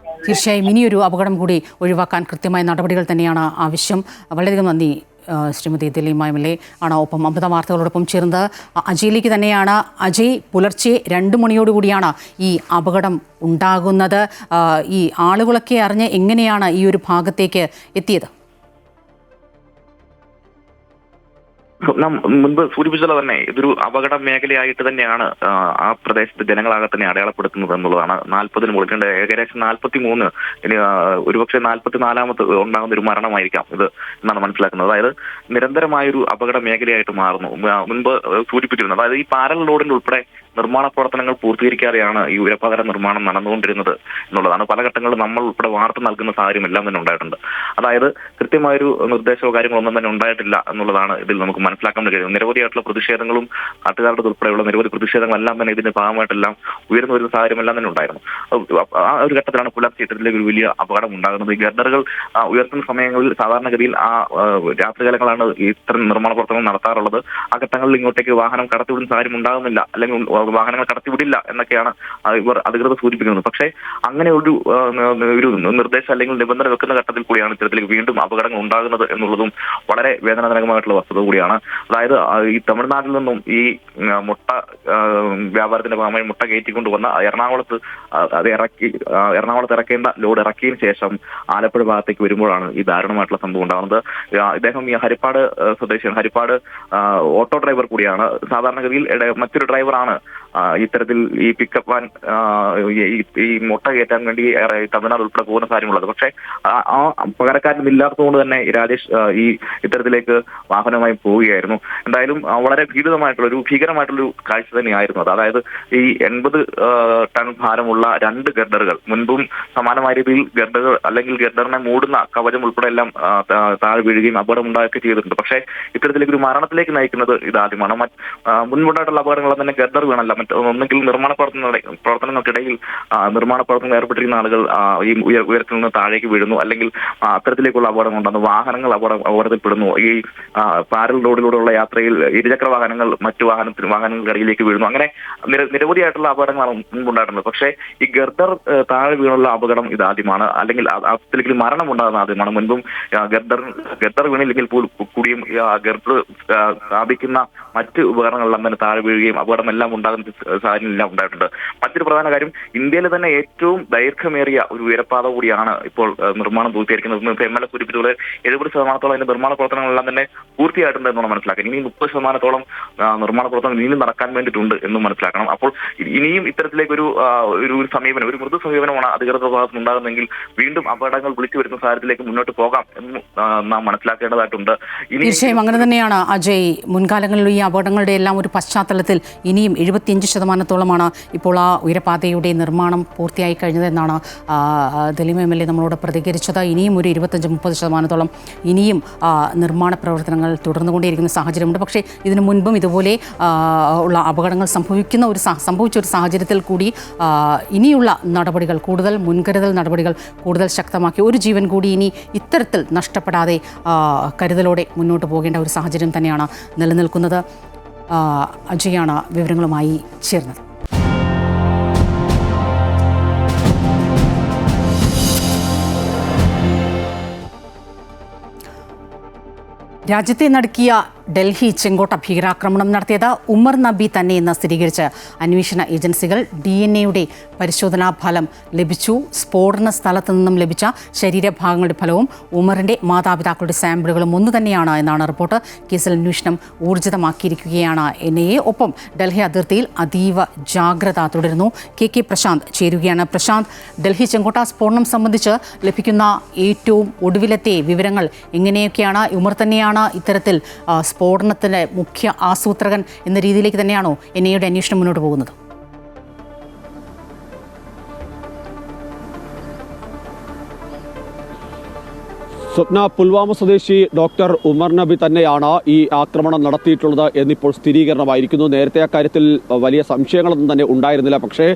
[SPEAKER 1] തീർച്ചയായും ഇനിയൊരു അപകടം കൂടി ഒഴിവാക്കാൻ കൃത്യമായ നടപടികൾ തന്നെയാണ് ആവശ്യം. വളരെയധികം നന്ദി ശ്രീമതി ദിലീമയിലെ ആണ്. ഒപ്പം അമൃത വാർത്തകളോടൊപ്പം ചേർന്ന് അജയിലേക്ക് തന്നെയാണ്. അജയ്, പുലർച്ചെ 2 മണിയോടുകൂടിയാണ് ഈ അപകടം ഉണ്ടാകുന്നത്. ഈ ആളുകളൊക്കെ അറിഞ്ഞ് എങ്ങനെയാണ് ഈ ഒരു ഭാഗത്തേക്ക് എത്തിയത്?
[SPEAKER 2] മുൻപ് സൂചിപ്പിച്ചത് തന്നെ ഇതൊരു അപകട മേഖലയായിട്ട് തന്നെയാണ് ആ പ്രദേശത്തെ ജനങ്ങളാകെ തന്നെ അടയാളപ്പെടുത്തുന്നത് എന്നുള്ളതാണ്. 40-ന് മുകളിൽ ഏകദേശം 43, ഇനി ഒരുപക്ഷെ 44-ാമത് ഉണ്ടാകുന്ന ഒരു മരണമായിരിക്കാം ഇത് എന്നാണ് മനസ്സിലാക്കുന്നത്. അതായത് നിരന്തരമായൊരു അപകട മേഖലയായിട്ട് മാറുന്നു. മുൻപ് സൂചിപ്പിച്ചിരുന്നത്, അതായത് ഈ പാരൽ റോഡിന്റെ ഉൾപ്പെടെ നിർമ്മാണ പ്രവർത്തനങ്ങൾ പൂർത്തീകരിക്കാതെയാണ് ഈ ഉയരപ്പാത നിർമ്മാണം നടന്നുകൊണ്ടിരുന്നത് എന്നുള്ളതാണ്. പല ഘട്ടങ്ങളിൽ നമ്മൾ ഉൾപ്പെടെ വാർത്ത നൽകുന്ന സാഹചര്യം എല്ലാം തന്നെ ഉണ്ടായിട്ടുണ്ട്. അതായത് കൃത്യമായൊരു നിർദ്ദേശമോ കാര്യങ്ങളൊന്നും തന്നെ ഉണ്ടായിട്ടില്ല എന്നുള്ളതാണ് ഇതിൽ നമുക്ക് മനസ്സിലാക്കാൻ കഴിയും. നിരവധിയായിട്ടുള്ള പ്രതിഷേധങ്ങളും നാട്ടുകാരുടെ ഉൾപ്പെടെയുള്ള നിരവധി പ്രതിഷേധങ്ങളെല്ലാം തന്നെ ഇതിന്റെ ഭാഗമായിട്ടെല്ലാം ഉയർന്നു വരുന്ന സാഹചര്യം എല്ലാം തന്നെ ഉണ്ടായിരുന്നു. ആ ഒരു ഘട്ടത്തിലാണ് പുലർച്ചെ ഇത്തരത്തിലേക്ക് ഒരു വലിയ അപകടം ഉണ്ടാകുന്നത്. ഈ ഗർഡറുകൾ ഉയർത്തുന്ന സമയങ്ങളിൽ സാധാരണഗതിയിൽ രാത്രികാലങ്ങളാണ് ഇത്തരം നിർമ്മാണ പ്രവർത്തനങ്ങൾ നടത്താറുള്ളത്. ആ ഘട്ടങ്ങളിൽ ഇങ്ങോട്ടേക്ക് വാഹനം കടത്തിവിടുന്ന സാഹചര്യം ഉണ്ടാകുന്നില്ല, അല്ലെങ്കിൽ വാഹനങ്ങൾ കടത്തിവിടില്ല എന്നൊക്കെയാണ് ഇവർ അധികൃതർ സൂചിപ്പിക്കുന്നത്. പക്ഷേ അങ്ങനെ ഒരു നിർദ്ദേശം അല്ലെങ്കിൽ നിബന്ധന വെക്കുന്ന ഘട്ടത്തിൽ കൂടിയാണ് ഇത്തരത്തിലേക്ക് വീണ്ടും അപകടങ്ങൾ ഉണ്ടാകുന്നത് എന്നുള്ളതും വളരെ വേദനാജനകമായിട്ടുള്ള വസ്തുത കൂടിയാണ്. അതായത് ഈ തമിഴ്നാട്ടിൽ നിന്നും ഈ മുട്ട വ്യാപാരത്തിന്റെ ഭാഗമായി മുട്ട കയറ്റിക്കൊണ്ടുവന്ന എറണാകുളത്ത് ഇറക്കേണ്ട ലോഡ് ഇറക്കിയതിനു ശേഷം ആലപ്പുഴ ഭാഗത്തേക്ക് വരുമ്പോഴാണ് ഈ ദാരുണമായിട്ടുള്ള സംഭവം ഉണ്ടാകുന്നത്. ഇദ്ദേഹം ഈ ഹരിപ്പാട് സ്വദേശിയാണ്. ഹരിപ്പാട് ഓട്ടോ ഡ്രൈവർ കൂടിയാണ്. സാധാരണഗതിയിൽ മറ്റൊരു ഡ്രൈവറാണ് ഇത്തരത്തിൽ ഈ പിക്കപ്പ് വാൻ ഈ മുട്ട കയറ്റാൻ വേണ്ടി തമിഴ്നാട് ഉൾപ്പെടെ പോകുന്ന കാര്യമുള്ളത്. പക്ഷേ ആ പകരക്കാരൻ ഇല്ലാത്തതുകൊണ്ട് തന്നെ രാജേഷ് ഈ ഇത്തരത്തിലേക്ക് വാഹനമായി പോവുകയായിരുന്നു. എന്തായാലും വളരെ ഭീകരമായിട്ടുള്ളൊരു കാഴ്ച തന്നെയായിരുന്നു അത്. അതായത് ഈ 80 ടൺ ഭാരമുള്ള 2 ഗർഡറുകൾ, മുൻപും സമാനമായ രീതിയിൽ ഗർഡറുകൾ അല്ലെങ്കിൽ ഗർഡറിനെ മൂടുന്ന കവചം ഉൾപ്പെടെ എല്ലാം താഴെ വീഴുകയും അപകടം ഉണ്ടാക്കുകയും ചെയ്തിട്ടുണ്ട്. പക്ഷേ ഇത്തരത്തിലേക്ക് ഒരു മരണത്തിലേക്ക് നയിക്കുന്നത് ഇതാദ്യമാണ്. മുൻപുണ്ടായിട്ടുള്ള അപകടങ്ങളെല്ലാം തന്നെ ഗർഡർ വീണല്ല, ഒന്നെങ്കിൽ നിർമ്മാണ പ്രവർത്തനങ്ങൾക്കിടയിൽ നിർമ്മാണ പ്രവർത്തനങ്ങൾ ഏർപ്പെട്ടിരിക്കുന്ന ആളുകൾ ഈ ഉയരത്തിൽ നിന്ന് താഴേക്ക് വീഴുന്നു, അല്ലെങ്കിൽ അത്തരത്തിലേക്കുള്ള അപകടം ഉണ്ടാകുന്നു. വാഹനങ്ങൾ അപകടത്തിൽപ്പെടുന്നു. ഈ പാരൽ റോഡിലൂടെയുള്ള യാത്രയിൽ ഇരുചക്ര വാഹനങ്ങൾ മറ്റു വാഹനങ്ങൾക്കിടയിലേക്ക് വീഴുന്നു. അങ്ങനെ നിരവധിയായിട്ടുള്ള അപകടങ്ങളാണ് മുൻപുണ്ടായിട്ടുള്ളത്. പക്ഷേ ഈ ഗർഡർ താഴെ വീണുള്ള അപകടം ഇതാദ്യമാണ്, അല്ലെങ്കിൽ അത്തരത്തിലേക്ക് മരണം ഉണ്ടാകുന്ന ആദ്യമാണ്. മുൻപും ഗർഡർ വീണില്ലെങ്കിൽ കൂടിയും ഗർഡർ സ്ഥാപിക്കുന്ന മറ്റ് ഉപകരണങ്ങളെല്ലാം തന്നെ താഴെ വീഴുകയും അപകടമെല്ലാം ഉണ്ടാകുന്ന ഒരു സാഹചര്യം ഉണ്ടായിട്ടുണ്ട്. മറ്റൊരു പ്രധാന കാര്യം, ഇന്ത്യയിലെ തന്നെ ഏറ്റവും ദൈർഘ്യമേറിയ ഒരു ഉയരപ്പാത കൂടിയാണ് ഇപ്പോൾ നിർമ്മാണം പൂർത്തീകരിക്കുന്നത്. MLA സൂചിപ്പിച്ചതുപോലെ 70% അതിന്റെ നിർമ്മാണ പ്രവർത്തനങ്ങളെല്ലാം തന്നെ പൂർത്തിയായിട്ടുണ്ട് എന്നാണ് മനസ്സിലാക്കുന്നത്. ഇനി 30% നിർമ്മാണ പ്രവർത്തനം ഇനിയും നടക്കാൻ വേണ്ടിയിട്ടുണ്ട് എന്നും മനസ്സിലാക്കണം. അപ്പോൾ ഇനിയും ഇത്തരത്തിലേക്ക് ഒരു സമീപനം, ഒരു മൃദു സമീപനമാണ് അധികൃതരുടെ ഭാഗത്ത് ഉണ്ടാകുന്നതെങ്കിൽ വീണ്ടും അപകടങ്ങൾ വിളിച്ചു വരുന്ന സാഹചര്യത്തിലേക്ക് മുന്നോട്ട് പോകാം എന്ന് നാം മനസ്സിലാക്കേണ്ടതായിട്ടുണ്ട്.
[SPEAKER 1] തീർച്ചയായും അങ്ങനെ തന്നെയാണ് അജയ്. മുൻകാലങ്ങളിൽ ഈ അപകടങ്ങളുടെ എല്ലാം ഒരു പശ്ചാത്തലത്തിൽ ഇനിയും 75%-ഓളമാണ് ഇപ്പോൾ ആ ഉയരപാതയുടെ നിർമ്മാണം പൂർത്തിയായി കഴിഞ്ഞതെന്നാണ് ദലീം MLA നമ്മളോട് പ്രതികരിച്ചത്. ഇനിയും ഒരു 25-30%-ഓളം ഇനിയും നിർമ്മാണ പ്രവർത്തനങ്ങൾ തുടർന്നുകൊണ്ടേയിരിക്കുന്ന സാഹചര്യമുണ്ട്. പക്ഷേ ഇതിനു മുൻപും ഇതുപോലെ ഉള്ള അപകടങ്ങൾ സംഭവിച്ച ഒരു സാഹചര്യത്തിൽ കൂടി ഇനിയുള്ള നടപടികൾ, കൂടുതൽ മുൻകരുതൽ നടപടികൾ കൂടുതൽ ശക്തമാക്കി ഒരു ജീവൻ കൂടി ഇനി ഇത്തരത്തിൽ നഷ്ടപ്പെടാതെ കരുതലോടെ മുന്നോട്ട് പോകേണ്ട ഒരു സാഹചര്യം തന്നെയാണ് നിലനിൽക്കുന്നത്. അജയാണ് വിവരങ്ങളുമായി ചേർന്നത്. രാജ്യത്തെ നടുക്കിയ ഡൽഹി ചെങ്കോട്ട ഭീകരാക്രമണം നടത്തിയത് ഉമർ നബി തന്നെയെന്ന് സ്ഥിരീകരിച്ച് അന്വേഷണ ഏജൻസികൾ. DNA പരിശോധനാ ഫലം ലഭിച്ചു. സ്ഫോടന സ്ഥലത്തു നിന്നും ലഭിച്ച ശരീരഭാഗങ്ങളുടെ ഫലവും ഉമറിൻ്റെ മാതാപിതാക്കളുടെ സാമ്പിളുകളും ഒന്നു തന്നെയാണ് എന്നാണ് റിപ്പോർട്ട്. കേസിൽ അന്വേഷണം ഊർജിതമാക്കിയിരിക്കുകയാണ് NIA. ഒപ്പം ഡൽഹി അതിർത്തിയിൽ അതീവ ജാഗ്രത തുടരുന്നു. KK പ്രശാന്ത് ചേരുകയാണ്. പ്രശാന്ത്, ഡൽഹി ചെങ്കോട്ട സ്ഫോടനം സംബന്ധിച്ച് ലഭിക്കുന്ന ഏറ്റവും ഒടുവിലത്തെ വിവരങ്ങൾ എങ്ങനെയൊക്കെയാണ്? ഉമർ തന്നെയാണ് ഇത്തരത്തിൽ സ്ഫോടനത്തിൻ്റെ മുഖ്യ ആസൂത്രകൻ എന്ന രീതിയിലേക്ക് തന്നെയാണോ NIA അന്വേഷണം മുന്നോട്ട് പോകുന്നത്?
[SPEAKER 5] സ്വപ്ന, പുൽവാമ സ്വദേശി ഡോക്ടർ ഉമർ നബി തന്നെയാണ് ഈ ആക്രമണം നടത്തിയിട്ടുള്ളത് എന്നിപ്പോൾ സ്ഥിരീകരണമായിരിക്കുന്നു. നേരത്തെ അക്കാര്യത്തിൽ വലിയ സംശയങ്ങളൊന്നും തന്നെ ഉണ്ടായിരുന്നില്ല. പക്ഷേ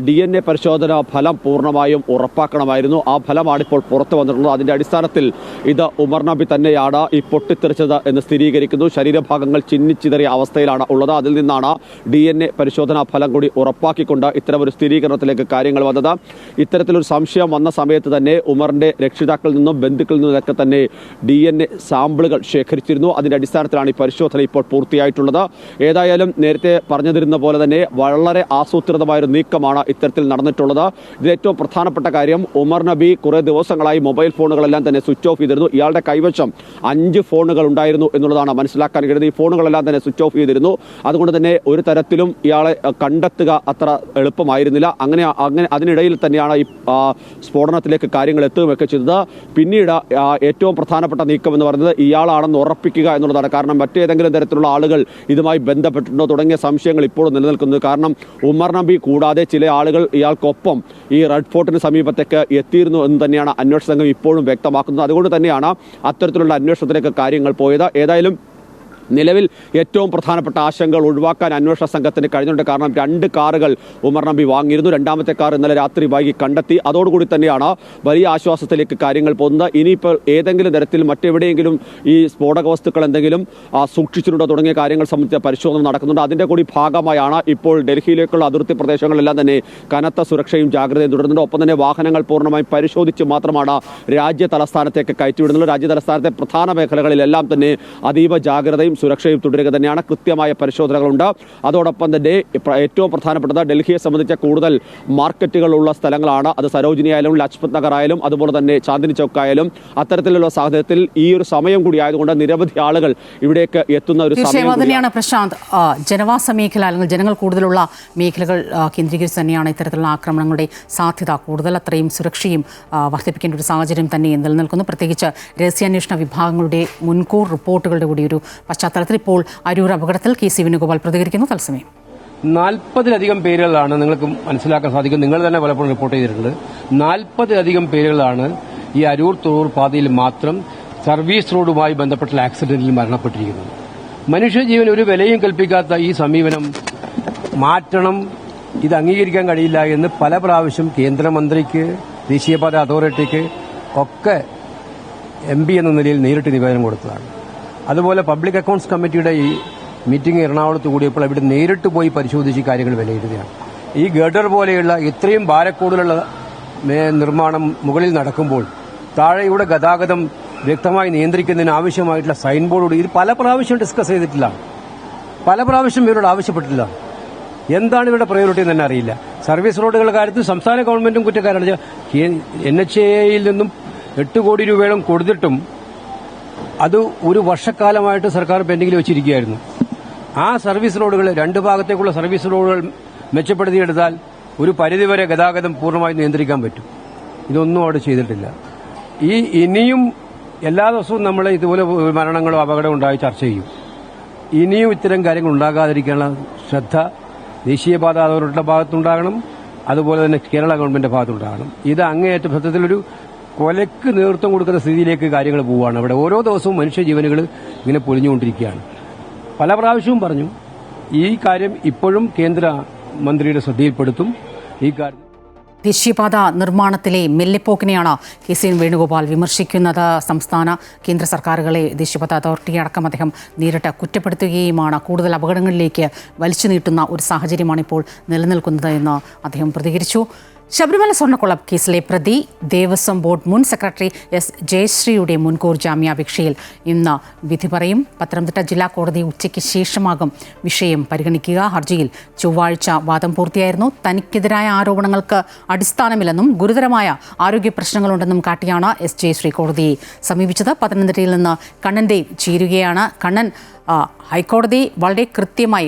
[SPEAKER 5] DNA പരിശോധന ഫലം പൂർണ്ണമായും ഉറപ്പാക്കണമായിരുന്നു. ആ ഫലമാണ് ഇപ്പോൾ പുറത്തു വന്നിട്ടുള്ളത്. അതിൻ്റെ അടിസ്ഥാനത്തിൽ ഇത് ഉമർ നബി തന്നെയാണ് ഈ പൊട്ടിത്തെറിച്ചത് എന്ന് സ്ഥിരീകരിക്കുന്നു. ശരീരഭാഗങ്ങൾ ചിന്നിച്ചിതറിയ അവസ്ഥയിലാണ് ഉള്ളത്. അതിൽ നിന്നാണ് DNA പരിശോധനാ ഫലം കൂടി ഉറപ്പാക്കിക്കൊണ്ട് ഇത്തരമൊരു സ്ഥിരീകരണത്തിലേക്ക് കാര്യങ്ങൾ വന്നത്. ഇത്തരത്തിലൊരു സംശയം വന്ന സമയത്ത് തന്നെ ഉമറിൻ്റെ രക്ഷിതാക്കളിൽ നിന്നും ബന്ധുക്കളിൽ നിന്നും ഒക്കെ തന്നെ DNA സാമ്പിളുകൾ ശേഖരിച്ചിരുന്നു. അതിന്റെ അടിസ്ഥാനത്തിലാണ് ഈ പരിശോധന ഇപ്പോൾ പൂർത്തിയായിട്ടുള്ളത്. ഏതായാലും നേരത്തെ പറഞ്ഞിരുന്ന പോലെ തന്നെ വളരെ ആസൂത്രിതമായൊരു നീക്കമാണ് ഇത്തരത്തിൽ നടന്നിട്ടുള്ളത്. ഇതിൽ ഏറ്റവും പ്രധാനപ്പെട്ട കാര്യം, ഉമർ നബി കുറേ ദിവസങ്ങളായി മൊബൈൽ ഫോണുകളെല്ലാം തന്നെ സ്വിച്ച് ഓഫ് ചെയ്തിരുന്നു. ഇയാളുടെ കൈവശം 5 ഫോണുകൾ ഉണ്ടായിരുന്നു എന്നുള്ളതാണ് മനസ്സിലാക്കാൻ കഴിയുന്നത്. ഈ ഫോണുകളെല്ലാം തന്നെ സ്വിച്ച് ഓഫ് ചെയ്തിരുന്നു. അതുകൊണ്ട് തന്നെ ഒരു തരത്തിലും ഇയാളെ കണ്ടെത്തുക അത്ര എളുപ്പമായിരുന്നില്ല. അങ്ങനെ അതിനിടയിൽ തന്നെയാണ് ഈ സ്ഫോടനത്തിലേക്ക് കാര്യങ്ങൾ എത്തുകയൊക്കെ ചെയ്തത്. പിന്നീട് ഏറ്റവും പ്രധാനപ്പെട്ട നീക്കം എന്ന് പറയുന്നത് ഇയാളാണെന്ന് ഉറപ്പിക്കുക എന്നുള്ളതാണ്. കാരണം മറ്റേതെങ്കിലും തരത്തിലുള്ള ആളുകൾ ഇതുമായി ബന്ധപ്പെട്ടിട്ടുണ്ടോ തുടങ്ങിയ സംശയങ്ങൾ ഇപ്പോഴും നിലനിൽക്കുന്നത്. കാരണം ഉമർ നബി കൂടാതെ ചില ആളുകൾ ഇയാൾക്കൊപ്പം ഈ റെഡ് ഫോർട്ടിന് സമീപത്തേക്ക് എത്തിയിരുന്നു എന്ന് തന്നെയാണ് അന്വേഷണ സംഘം ഇപ്പോഴും വ്യക്തമാക്കുന്നത്. അതുകൊണ്ട് തന്നെയാണ് അത്തരത്തിലുള്ള അന്വേഷണത്തിലേക്ക് കാര്യങ്ങൾ പോയത്. ഏതായാലും നിലവിൽ ഏറ്റവും പ്രധാനപ്പെട്ട ആശങ്കകൾ ഒഴിവാക്കാൻ അന്വേഷണ സംഘത്തിന് കഴിഞ്ഞിട്ടുണ്ട്. കാരണം 2 കാറുകൾ ഉമർ നബി വാങ്ങിയിരുന്നു. രണ്ടാമത്തെ കാർ ഇന്നലെ രാത്രി വൈകി കണ്ടെത്തി. അതോടുകൂടി തന്നെയാണ് വലിയ ആശ്വാസത്തിലേക്ക് കാര്യങ്ങൾ പോകുന്നത്. ഇനിയിപ്പോൾ ഏതെങ്കിലും തരത്തിൽ മറ്റെവിടെയെങ്കിലും ഈ സ്ഫോടക വസ്തുക്കൾ എന്തെങ്കിലും സൂക്ഷിച്ചിട്ടുണ്ടോ തുടങ്ങിയ കാര്യങ്ങൾ സംബന്ധിച്ച പരിശോധന നടക്കുന്നുണ്ട്. അതിൻ്റെ കൂടി ഭാഗമായാണ് ഇപ്പോൾ ഡൽഹിയിലേക്കുള്ള അതിർത്തി പ്രദേശങ്ങളിലെല്ലാം തന്നെ കനത്ത സുരക്ഷയും ജാഗ്രതയും തുടരുന്നുണ്ട്. ഒപ്പം തന്നെ വാഹനങ്ങൾ പൂർണ്ണമായും പരിശോധിച്ച് മാത്രമാണ് രാജ്യ തലസ്ഥാനത്തേക്ക് കയറ്റിവിടുന്നത്. രാജ്യ തലസ്ഥാനത്തെ പ്രധാന മേഖലകളിലെല്ലാം തന്നെ അതീവ ജാഗ്രതയും സുരക്ഷയും തുടരുക തന്നെയാണ്. കൃത്യമായ പരിശോധനകളുണ്ട്. അതോടൊപ്പം തന്നെ ഏറ്റവും പ്രധാനപ്പെട്ടത് ഡൽഹിയെ സംബന്ധിച്ച കൂടുതൽ മാർക്കറ്റുകളുള്ള സ്ഥലങ്ങളാണ്. അത് സരോജിനി ആയാലും ലജ്പത് നഗർ ആയാലും അതുപോലെ തന്നെ ചാന്ദിനി ചൗക്ക് ആയാലും അത്തരത്തിലുള്ള സാഹചര്യത്തിൽ ഈ ഒരു സമയം കൂടി ആയതുകൊണ്ട് നിരവധി ആളുകൾ ഇവിടേക്ക് എത്തുന്ന ഒരു സമയം
[SPEAKER 1] തന്നെയാണ്. പ്രശാന്ത്, ജനവാസ മേഖല അല്ലെങ്കിൽ ജനങ്ങൾ കൂടുതലുള്ള മേഖലകൾ കേന്ദ്രീകരിച്ച് തന്നെയാണ് ഇത്തരത്തിലുള്ള ആക്രമണങ്ങളുടെ സാധ്യത കൂടുതൽ. അത്രയും സുരക്ഷയും വർദ്ധിപ്പിക്കേണ്ട ഒരു സാഹചര്യം തന്നെ നിലനിൽക്കുന്നു. പ്രത്യേകിച്ച് രഹസ്യാന്വേഷണ വിഭാഗങ്ങളുടെ മുൻകൂർ റിപ്പോർട്ടുകളുടെ കൂടി ഒരു പശ്ചാത്തലത്തിൽ ഇപ്പോൾ അരൂർ അപകടത്തിൽ KC വേണുഗോപാൽ പ്രതികരിക്കുന്നു. തത്സമയം
[SPEAKER 6] 40-ലധികം പേരുകളാണ് നിങ്ങൾക്ക് മനസ്സിലാക്കാൻ സാധിക്കും. നിങ്ങൾ തന്നെ പലപ്പോഴും റിപ്പോർട്ട് ചെയ്തിട്ടുണ്ട്. 40-ലധികം പേരുകളാണ് ഈ അരൂർ തുറവൂർ പാതയിൽ മാത്രം സർവീസ് റോഡുമായി ബന്ധപ്പെട്ട ആക്സിഡന്റിൽ മരണപ്പെട്ടിരിക്കുന്നത്. മനുഷ്യജീവൻ ഒരു വിലയും കൽപ്പിക്കാത്ത ഈ സമീപനം മാറ്റണം, ഇത് അംഗീകരിക്കാൻ കഴിയില്ല എന്ന് പല പ്രാവശ്യം കേന്ദ്രമന്ത്രിക്ക്, ദേശീയപാത അതോറിറ്റിക്ക് ഒക്കെ MP എന്ന നിലയിൽ നേരിട്ട് നിവേദനം കൊടുത്തതാണ്. അതുപോലെ പബ്ലിക് അക്കൌണ്ട്സ് കമ്മിറ്റിയുടെ ഈ മീറ്റിംഗ് എറണാകുളത്ത് കൂടിയപ്പോൾ അവിടെ നേരിട്ട് പോയി പരിശോധിച്ച് കാര്യങ്ങൾ വിലയിരുത്തുകയാണ്. ഈ ഗഡർ പോലെയുള്ള ഇത്രയും ഭാരക്കൂടുതലുള്ള നിർമ്മാണം മുകളിൽ നടക്കുമ്പോൾ താഴെയുടെ ഗതാഗതം വ്യക്തമായി നിയന്ത്രിക്കുന്നതിന് ആവശ്യമായിട്ടുള്ള സൈൻ ബോർഡ് ഇത് പല പ്രാവശ്യം ഡിസ്കസ് ചെയ്തിട്ടില്ല, പല പ്രാവശ്യം ഇവരോട് ആവശ്യപ്പെട്ടിട്ടില്ല. എന്താണ് ഇവിടെ പ്രയോറിറ്റി എന്ന് തന്നെ അറിയില്ല. സർവീസ് റോഡുകളുടെ കാര്യത്തിൽ സംസ്ഥാന ഗവൺമെന്റും കുറ്റക്കാരാണ്. NHAIയിൽ നിന്നും 8 കോടി രൂപയോളം കൊടുത്തിട്ടും അത് ഒരു വർഷക്കാലമായിട്ട് സർക്കാർ പെൻഡിങ്ങിൽ വെച്ചിരിക്കുകയായിരുന്നു. ആ സർവീസ് റോഡുകൾ 2 ഭാഗത്തേക്കുള്ള സർവീസ് റോഡുകൾ മെച്ചപ്പെടുത്തിയെടുത്താൽ ഒരു പരിധിവരെ ഗതാഗതം പൂർണ്ണമായി നിയന്ത്രിക്കാൻ പറ്റും. ഇതൊന്നും അവിടെ ചെയ്തിട്ടില്ല. ഇനിയും എല്ലാ ദിവസവും നമ്മൾ ഇതുപോലെ മരണങ്ങളോ അപകടം ഉണ്ടായി ചർച്ച ചെയ്യും. ഇനിയും ഇത്തരം കാര്യങ്ങൾ ഉണ്ടാകാതിരിക്കാനുള്ള ശ്രദ്ധ ദേശീയപാത അതോറിറ്റിയുടെ ഭാഗത്തുണ്ടാകണം, അതുപോലെ തന്നെ കേരള ഗവൺമെന്റിന്റെ ഭാഗത്തുണ്ടാകണം. ഇത് അങ്ങേയറ്റം സത്യത്തിലൊരു കൊലയ്ക്ക് നേതൃത്വം കൊടുക്കുന്ന സ്ഥിതിയിലേക്ക് കാര്യങ്ങൾ പോവുകയാണ്. അവിടെ ഓരോ ദിവസവും മനുഷ്യജീവനുകൾ ഇങ്ങനെ പൊലിഞ്ഞുകൊണ്ടിരിക്കുകയാണ്. പല പ്രാവശ്യവും പറഞ്ഞു ഈ കാര്യം ഇപ്പോഴും കേന്ദ്ര മന്ത്രിയുടെ ശ്രദ്ധയിൽപ്പെടുത്തും. ഈ കാര്യം
[SPEAKER 1] ദേശീയപാത നിർമ്മാണത്തിലെ മെല്ലെപ്പോക്കിനെയാണ് KC വേണുഗോപാൽ വിമർശിക്കുന്നത്. സംസ്ഥാന കേന്ദ്ര സർക്കാരുകളെ ദേശീയപാത അതോറിറ്റി അടക്കം അദ്ദേഹം നേരിട്ട് കുറ്റപ്പെടുത്തുകയുമാണ്. കൂടുതൽ അപകടങ്ങളിലേക്ക് വലിച്ചു നീട്ടുന്ന ഒരു സാഹചര്യമാണ് ഇപ്പോൾ നിലനിൽക്കുന്നത് എന്ന് അദ്ദേഹം പ്രതികരിച്ചു. ശബരിമല സ്വർണ്ണക്കൊള്ള കേസിലെ പ്രതി ദേവസ്വം ബോർഡ് മുൻ സെക്രട്ടറി S. ജയശ്രീയുടെ മുൻകൂർ ജാമ്യാപേക്ഷയിൽ ഇന്ന് വിധി പറയും. പത്തനംതിട്ട ജില്ലാ കോടതി ഉച്ചയ്ക്ക് ശേഷമാകും വിഷയം പരിഗണിക്കുക. ഹർജിയിൽ ചൊവ്വാഴ്ച വാദം പൂർത്തിയായിരുന്നു. തനിക്കെതിരായ ആരോപണങ്ങൾക്ക് അടിസ്ഥാനമില്ലെന്നും ഗുരുതരമായ ആരോഗ്യ പ്രശ്നങ്ങളുണ്ടെന്നും കാട്ടിയാണ് S. ജയശ്രീ കോടതിയെ സമീപിച്ചത്. പത്തനംതിട്ടയിൽ നിന്ന് കണ്ണൻ ദേവ് ചേരുകയാണ്. കണ്ണൻ, ഹൈക്കോടതി വളരെ കൃത്യമായി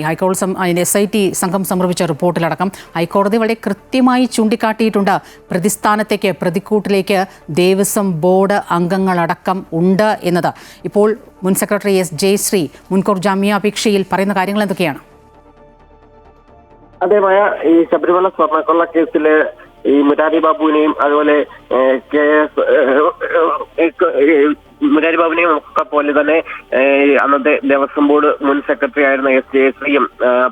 [SPEAKER 1] SIT സംഘം സമർപ്പിച്ച റിപ്പോർട്ടിലടക്കം ഹൈക്കോടതി വളരെ കൃത്യമായി ചൂണ്ടിക്കാട്ടിയിട്ടുണ്ട് പ്രതിസ്ഥാനത്തേക്ക് പ്രതിക്കൂട്ടിലേക്ക് ദേവസ്വം ബോർഡ് അംഗങ്ങളടക്കം ഉണ്ട് എന്നത്. ഇപ്പോൾ മുൻ സെക്രട്ടറി S. ജയശ്രീ മുൻകൂർ ജാമ്യാപേക്ഷയിൽ പറയുന്ന കാര്യങ്ങൾ എന്തൊക്കെയാണ്?
[SPEAKER 7] അതേമായ ഈ ശബരിമല സ്വർണ്ണക്കൊള്ള കേസില് ഈ മുരാരി ബാബുവിനെയും അതുപോലെ മുരാരി ബാബുവിനെയും ഒക്കെ പോലെ തന്നെ അന്നത്തെ ദേവസ്വം ബോർഡ് മുൻ സെക്രട്ടറി ആയിരുന്ന S. ജയശ്രീയും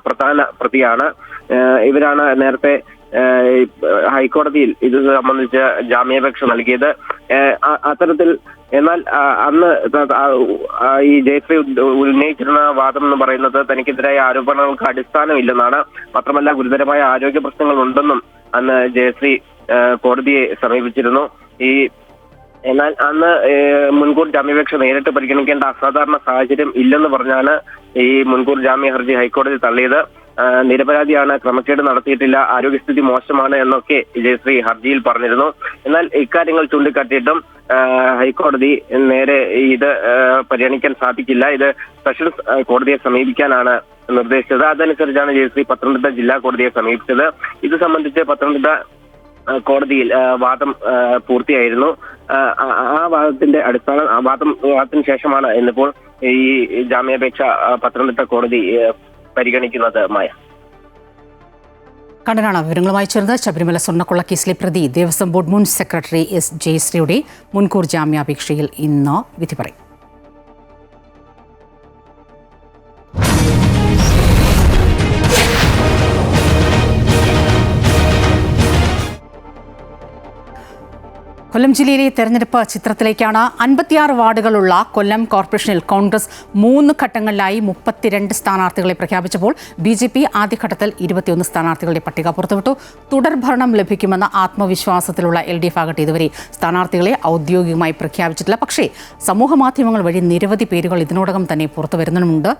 [SPEAKER 7] പ്രധാന പ്രതിയാണ്. ഇവരാണ് നേരത്തെ ഹൈക്കോടതിയിൽ ഇത് സംബന്ധിച്ച് ജാമ്യാപേക്ഷ നൽകിയത്. അത്തരത്തിൽ എന്നാൽ അന്ന് ഈ ജയശ്രീ ഉന്നയിച്ചിരുന്ന വാദം എന്ന് പറയുന്നത് തനിക്കെതിരായ ആരോപണങ്ങൾക്ക് അടിസ്ഥാനമില്ലെന്നാണ്. മാത്രമല്ല ഗുരുതരമായ ആരോഗ്യ പ്രശ്നങ്ങൾ ഉണ്ടെന്നും അന്ന് ജയശ്രീ കോടതിയെ സമീപിച്ചിരുന്നു. എന്നാൽ അന്ന് മുൻകൂർ ജാമ്യാപേക്ഷ നേരിട്ട് പരിഗണിക്കേണ്ട അസാധാരണ സാഹചര്യം ഇല്ലെന്ന് പറഞ്ഞാണ് ഈ മുൻകൂർ ജാമ്യ ഹർജി ഹൈക്കോടതി തള്ളിയത്. നിരപരാധിയാണ്, ക്രമക്കേട് നടത്തിയിട്ടില്ല, ആരോഗ്യസ്ഥിതി മോശമാണ് എന്നൊക്കെ ജയശ്രീ ഹർജിയിൽ പറഞ്ഞിരുന്നു. എന്നാൽ ഇക്കാര്യങ്ങൾ ചൂണ്ടിക്കാട്ടിയിട്ടും ഹൈക്കോടതി നേരെ ഇത് പരിഗണിക്കാൻ സാധിക്കില്ല, ഇത് സ്പെഷ്യൽ കോടതിയെ സമീപിക്കാനാണ് നിർദ്ദേശിച്ചത്. അതനുസരിച്ചാണ് ജയശ്രീ പത്തനംതിട്ട ജില്ലാ കോടതിയെ സമീപിച്ചത്. ഇത് സംബന്ധിച്ച് പത്തനംതിട്ട കോടതിയിൽ വാദം പൂർത്തിയായിരുന്നു. ആ വാദത്തിന്റെ വാദത്തിന് ശേഷമാണ് ഇന്നിപ്പോൾ ഈ ജാമ്യാപേക്ഷ പത്തനംതിട്ട കോടതി പരിഗണിക്കുന്നത്. മായ
[SPEAKER 1] കണ്ണനാണ് വിവരങ്ങളുമായി ചേർന്നത്. ശബരിമല സ്വർണ്ണക്കൊള്ള കേസിലെ പ്രതി ദേവസ്വം ബോർഡ് മുൻ സെക്രട്ടറി S. ജയശ്രീയുടെ മുൻകൂർ ജാമ്യാപേക്ഷയിൽ ഇന്ന് വിധി പറയും. കൊല്ലം ജില്ലയിലെ തെരഞ്ഞെടുപ്പ് ചിത്രത്തിലേക്കാണ്. 56 വാർഡുകളുള്ള കൊല്ലം കോർപ്പറേഷനിൽ കോൺഗ്രസ് 3 ഘട്ടങ്ങളിലായി 32 സ്ഥാനാർത്ഥികളെ പ്രഖ്യാപിച്ചപ്പോൾ BJP ആദ്യഘട്ടത്തിൽ 21 സ്ഥാനാർത്ഥികളുടെ പട്ടിക പുറത്തുവിട്ടു. തുടർഭരണം ലഭിക്കുമെന്ന ആത്മവിശ്വാസത്തിലുള്ള LDF ആകട്ടെ ഇതുവരെ സ്ഥാനാർത്ഥികളെ ഔദ്യോഗികമായി പ്രഖ്യാപിച്ചിട്ടില്ല. പക്ഷേ സമൂഹമാധ്യമങ്ങൾ വഴി നിരവധി പേരുകൾ ഇതിനോടകം തന്നെ പുറത്തു വരുന്നുമുണ്ട്.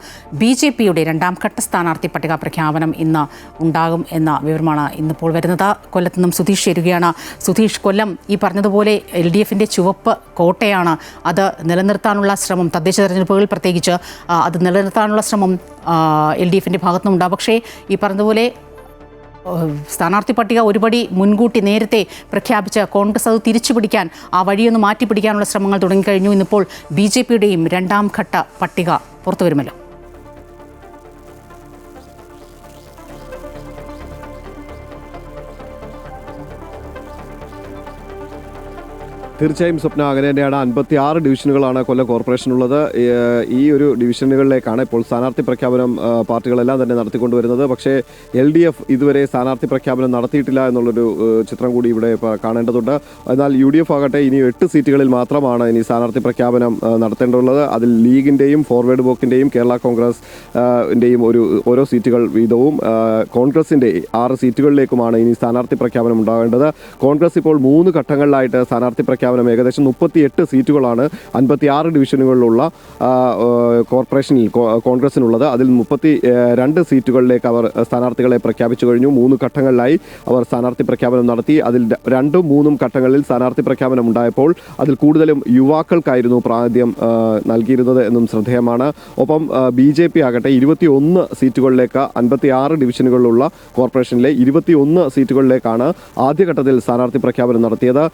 [SPEAKER 1] BJPയുടെ 2ാം ഘട്ട സ്ഥാനാർത്ഥി പട്ടിക പ്രഖ്യാപനം ഇന്ന് ഉണ്ടാകും എന്ന വിവരമാണ് ഇന്നിപ്പോൾ വരുന്നത്. കൊല്ലത്തു നിന്നും സുധീഷ് ചേരുകയാണ്. സുധീഷ്, കൊല്ലം ഈ പറഞ്ഞതുപോലെ LDFിൻ്റെ ചുവപ്പ് കോട്ടയാണ്. അത് നിലനിർത്താനുള്ള ശ്രമം തദ്ദേശ തെരഞ്ഞെടുപ്പുകളിൽ പ്രത്യേകിച്ച് അത് നിലനിർത്താനുള്ള ശ്രമം LDFിൻ്റെ ഭാഗത്തുനിന്നുണ്ടാകും. പക്ഷേ ഈ പറഞ്ഞതുപോലെ സ്ഥാനാർത്ഥി പട്ടിക ഒരുപടി മുൻകൂട്ടി നേരത്തെ പ്രഖ്യാപിച്ച് കോൺഗ്രസ് അത് തിരിച്ചുപിടിക്കാൻ ആ വഴിയൊന്ന് മാറ്റിപ്പിടിക്കാനുള്ള ശ്രമങ്ങൾ തുടങ്ങിക്കഴിഞ്ഞു. ഇന്നിപ്പോൾ BJPയുടെയും 2ാം ഘട്ട പട്ടിക പുറത്തുവരുമല്ലോ.
[SPEAKER 5] തീർച്ചയായും സ്വപ്ന, അങ്ങനെ തന്നെയാണ്. 56 ഡിവിഷനുകളാണ് കൊല്ലം കോർപ്പറേഷനുള്ളത്. ഈ ഒരു ഡിവിഷനുകളിലേക്കാണ് ഇപ്പോൾ സ്ഥാനാർത്ഥി പ്രഖ്യാപനം പാർട്ടികളെല്ലാം തന്നെ നടത്തിക്കൊണ്ടുവരുന്നത്. പക്ഷേ LDF ഇതുവരെ സ്ഥാനാർത്ഥി പ്രഖ്യാപനം നടത്തിയിട്ടില്ല എന്നുള്ളൊരു ചിത്രം കൂടി ഇവിടെ കാണേണ്ടതുണ്ട്. എന്നാൽ UDF ആകട്ടെ ഇനി 8 സീറ്റുകളിൽ മാത്രമാണ് ഇനി സ്ഥാനാർത്ഥി പ്രഖ്യാപനം നടത്തേണ്ടതുള്ളത്. അതിൽ ലീഗിൻ്റെയും ഫോർവേഡ് ബ്ലോക്കിൻ്റെയും കേരള കോൺഗ്രസിൻ്റെയും ഓരോ സീറ്റുകൾ വീതവും കോൺഗ്രസിൻ്റെ 6 സീറ്റുകളിലേക്കുമാണ് ഇനി സ്ഥാനാർത്ഥി പ്രഖ്യാപനം ഉണ്ടാകേണ്ടത്. കോൺഗ്രസ് ഇപ്പോൾ 3 ഘട്ടങ്ങളിലായിട്ട് സ്ഥാനാർത്ഥി പ്രഖ്യാപനം പ്രഖ്യാപനം ഏകദേശം 38 സീറ്റുകളാണ് 56 ഡിവിഷനുകളിലുള്ള കോർപ്പറേഷനിൽ കോൺഗ്രസിനുള്ളത്. അതിൽ 32 സീറ്റുകളിലേക്ക് അവർ സ്ഥാനാർത്ഥികളെ പ്രഖ്യാപിച്ചു കഴിഞ്ഞു. 3 ഘട്ടങ്ങളിലായി അവർ സ്ഥാനാർത്ഥി പ്രഖ്യാപനം നടത്തി. അതിൽ 2ഉം 3ഉം ഘട്ടങ്ങളിൽ സ്ഥാനാർത്ഥി പ്രഖ്യാപനം ഉണ്ടായപ്പോൾ അതിൽ കൂടുതലും യുവാക്കൾക്കായിരുന്നു പ്രാതിനിധ്യം നൽകിയിരുന്നത് എന്നും ശ്രദ്ധേയമാണ്. ഒപ്പം BJP ആകട്ടെ 21 സീറ്റുകളിലേക്ക് 56 ഡിവിഷനുകളിലുള്ള കോർപ്പറേഷനിലെ 21 സീറ്റുകളിലേക്കാണ് ആദ്യഘട്ടത്തിൽ സ്ഥാനാർത്ഥി പ്രഖ്യാപനം നടത്തിയത്.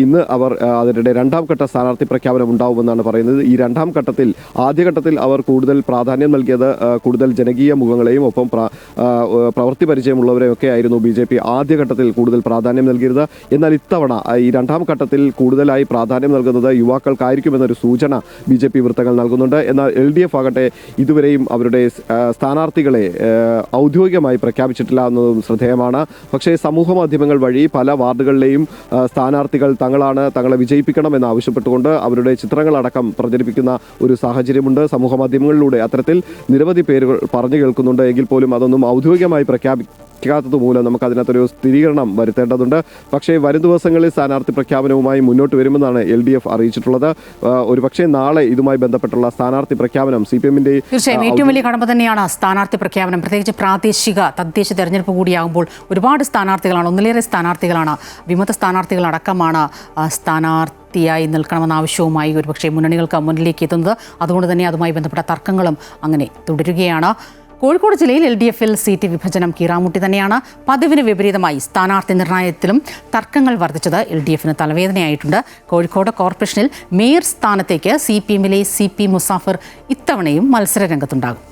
[SPEAKER 5] ഇന്ന് അവർ അതിനിടെ 2ാം ഘട്ട സ്ഥാനാർത്ഥി പ്രഖ്യാപനം ഉണ്ടാവുമെന്നാണ് പറയുന്നത്. ഈ 2ാം ഘട്ടത്തിൽ ആദ്യഘട്ടത്തിൽ അവർ കൂടുതൽ പ്രാധാന്യം നൽകിയത് കൂടുതൽ ജനകീയ മുഖങ്ങളെയും ഒപ്പം പ്രവൃത്തി പരിചയമുള്ളവരെയൊക്കെ ആയിരുന്നു BJP ആദ്യഘട്ടത്തിൽ കൂടുതൽ പ്രാധാന്യം നൽകിയത്. എന്നാൽ ഇത്തവണ ഈ 2ാം ഘട്ടത്തിൽ കൂടുതലായി പ്രാധാന്യം നൽകുന്നത് യുവാക്കൾക്കായിരിക്കുമെന്നൊരു സൂചന BJP വൃത്തങ്ങൾ നൽകുന്നുണ്ട്. എന്നാൽ LDF ആകട്ടെ ഇതുവരെയും അവരുടെ സ്ഥാനാർത്ഥികളെ ഔദ്യോഗികമായി പ്രഖ്യാപിച്ചിട്ടില്ല എന്നതും ശ്രദ്ധേയമാണ്. പക്ഷേ സമൂഹ മാധ്യമങ്ങൾ വഴി പല വാർഡുകളിലെയും സ്ഥാനാർത്ഥികൾ തങ്ങളെ വിജയിപ്പിക്കണമെന്ന് ആവശ്യപ്പെട്ടുകൊണ്ട് അവരുടെ ചിത്രങ്ങളടക്കം പ്രചരിപ്പിക്കുന്ന ഒരു സാഹചര്യമുണ്ട്. സമൂഹ മാധ്യമങ്ങളിലൂടെ അത്തരത്തിൽ നിരവധി പേരുകൾ പറഞ്ഞു കേൾക്കുന്നുണ്ട്. എങ്കിൽ പോലും അതൊന്നും ഔദ്യോഗികമായി പ്രഖ്യാപിക്കാത്തത് മൂലം നമുക്ക് അതിനകത്തൊരു സ്ഥിരീകരണം വരുത്തേണ്ടതുണ്ട്. പക്ഷേ വരും ദിവസങ്ങളിൽ സ്ഥാനാർത്ഥി പ്രഖ്യാപനവുമായി മുന്നോട്ട് വരുമെന്നാണ് LDF അറിയിച്ചിട്ടുള്ളത്. ഒരുപക്ഷെ നാളെ ഇതുമായി ബന്ധപ്പെട്ടുള്ള സ്ഥാനാർത്ഥി പ്രഖ്യാപനം CPM-ന്റെ
[SPEAKER 1] തീർച്ചയായും ഏറ്റവും വലിയ കടമ്പ തന്നെയാണ് സ്ഥാനാർത്ഥി പ്രഖ്യാപനം. പ്രത്യേകിച്ച് പ്രാദേശിക തദ്ദേശ തെരഞ്ഞെടുപ്പ് കൂടിയാകുമ്പോൾ ഒരുപാട് സ്ഥാനാർത്ഥികളാണ്, ഒന്നിലേറെ സ്ഥാനാർത്ഥികളാണ്, വിമത സ്ഥാനാർത്ഥികളടക്കമാണ് സ്ഥാനാർത്ഥിയായി നിൽക്കണമെന്ന ആവശ്യവുമായി ഒരുപക്ഷെ മുന്നണികൾക്ക് മുന്നിലേക്ക് എത്തുന്നത്. അതുകൊണ്ട് തന്നെ അതുമായി ബന്ധപ്പെട്ട തർക്കങ്ങളും അങ്ങനെ തുടരുകയാണ്. കോഴിക്കോട് ജില്ലയിൽ LDF-ൽ സീറ്റ് വിഭജനം കീറാമുട്ടി തന്നെയാണ്. പതിവിന് വിപരീതമായി സ്ഥാനാർത്ഥി നിർണയത്തിലും തർക്കങ്ങൾ വർദ്ധിച്ചത് LDF-ന് തലവേദനയായിട്ടുണ്ട്. കോഴിക്കോട് കോർപ്പറേഷനിൽ മേയർ സ്ഥാനത്തേക്ക് CPM-ലെ CP മുസാഫർ ഇത്തവണയും മത്സരരംഗത്തുണ്ടാകും.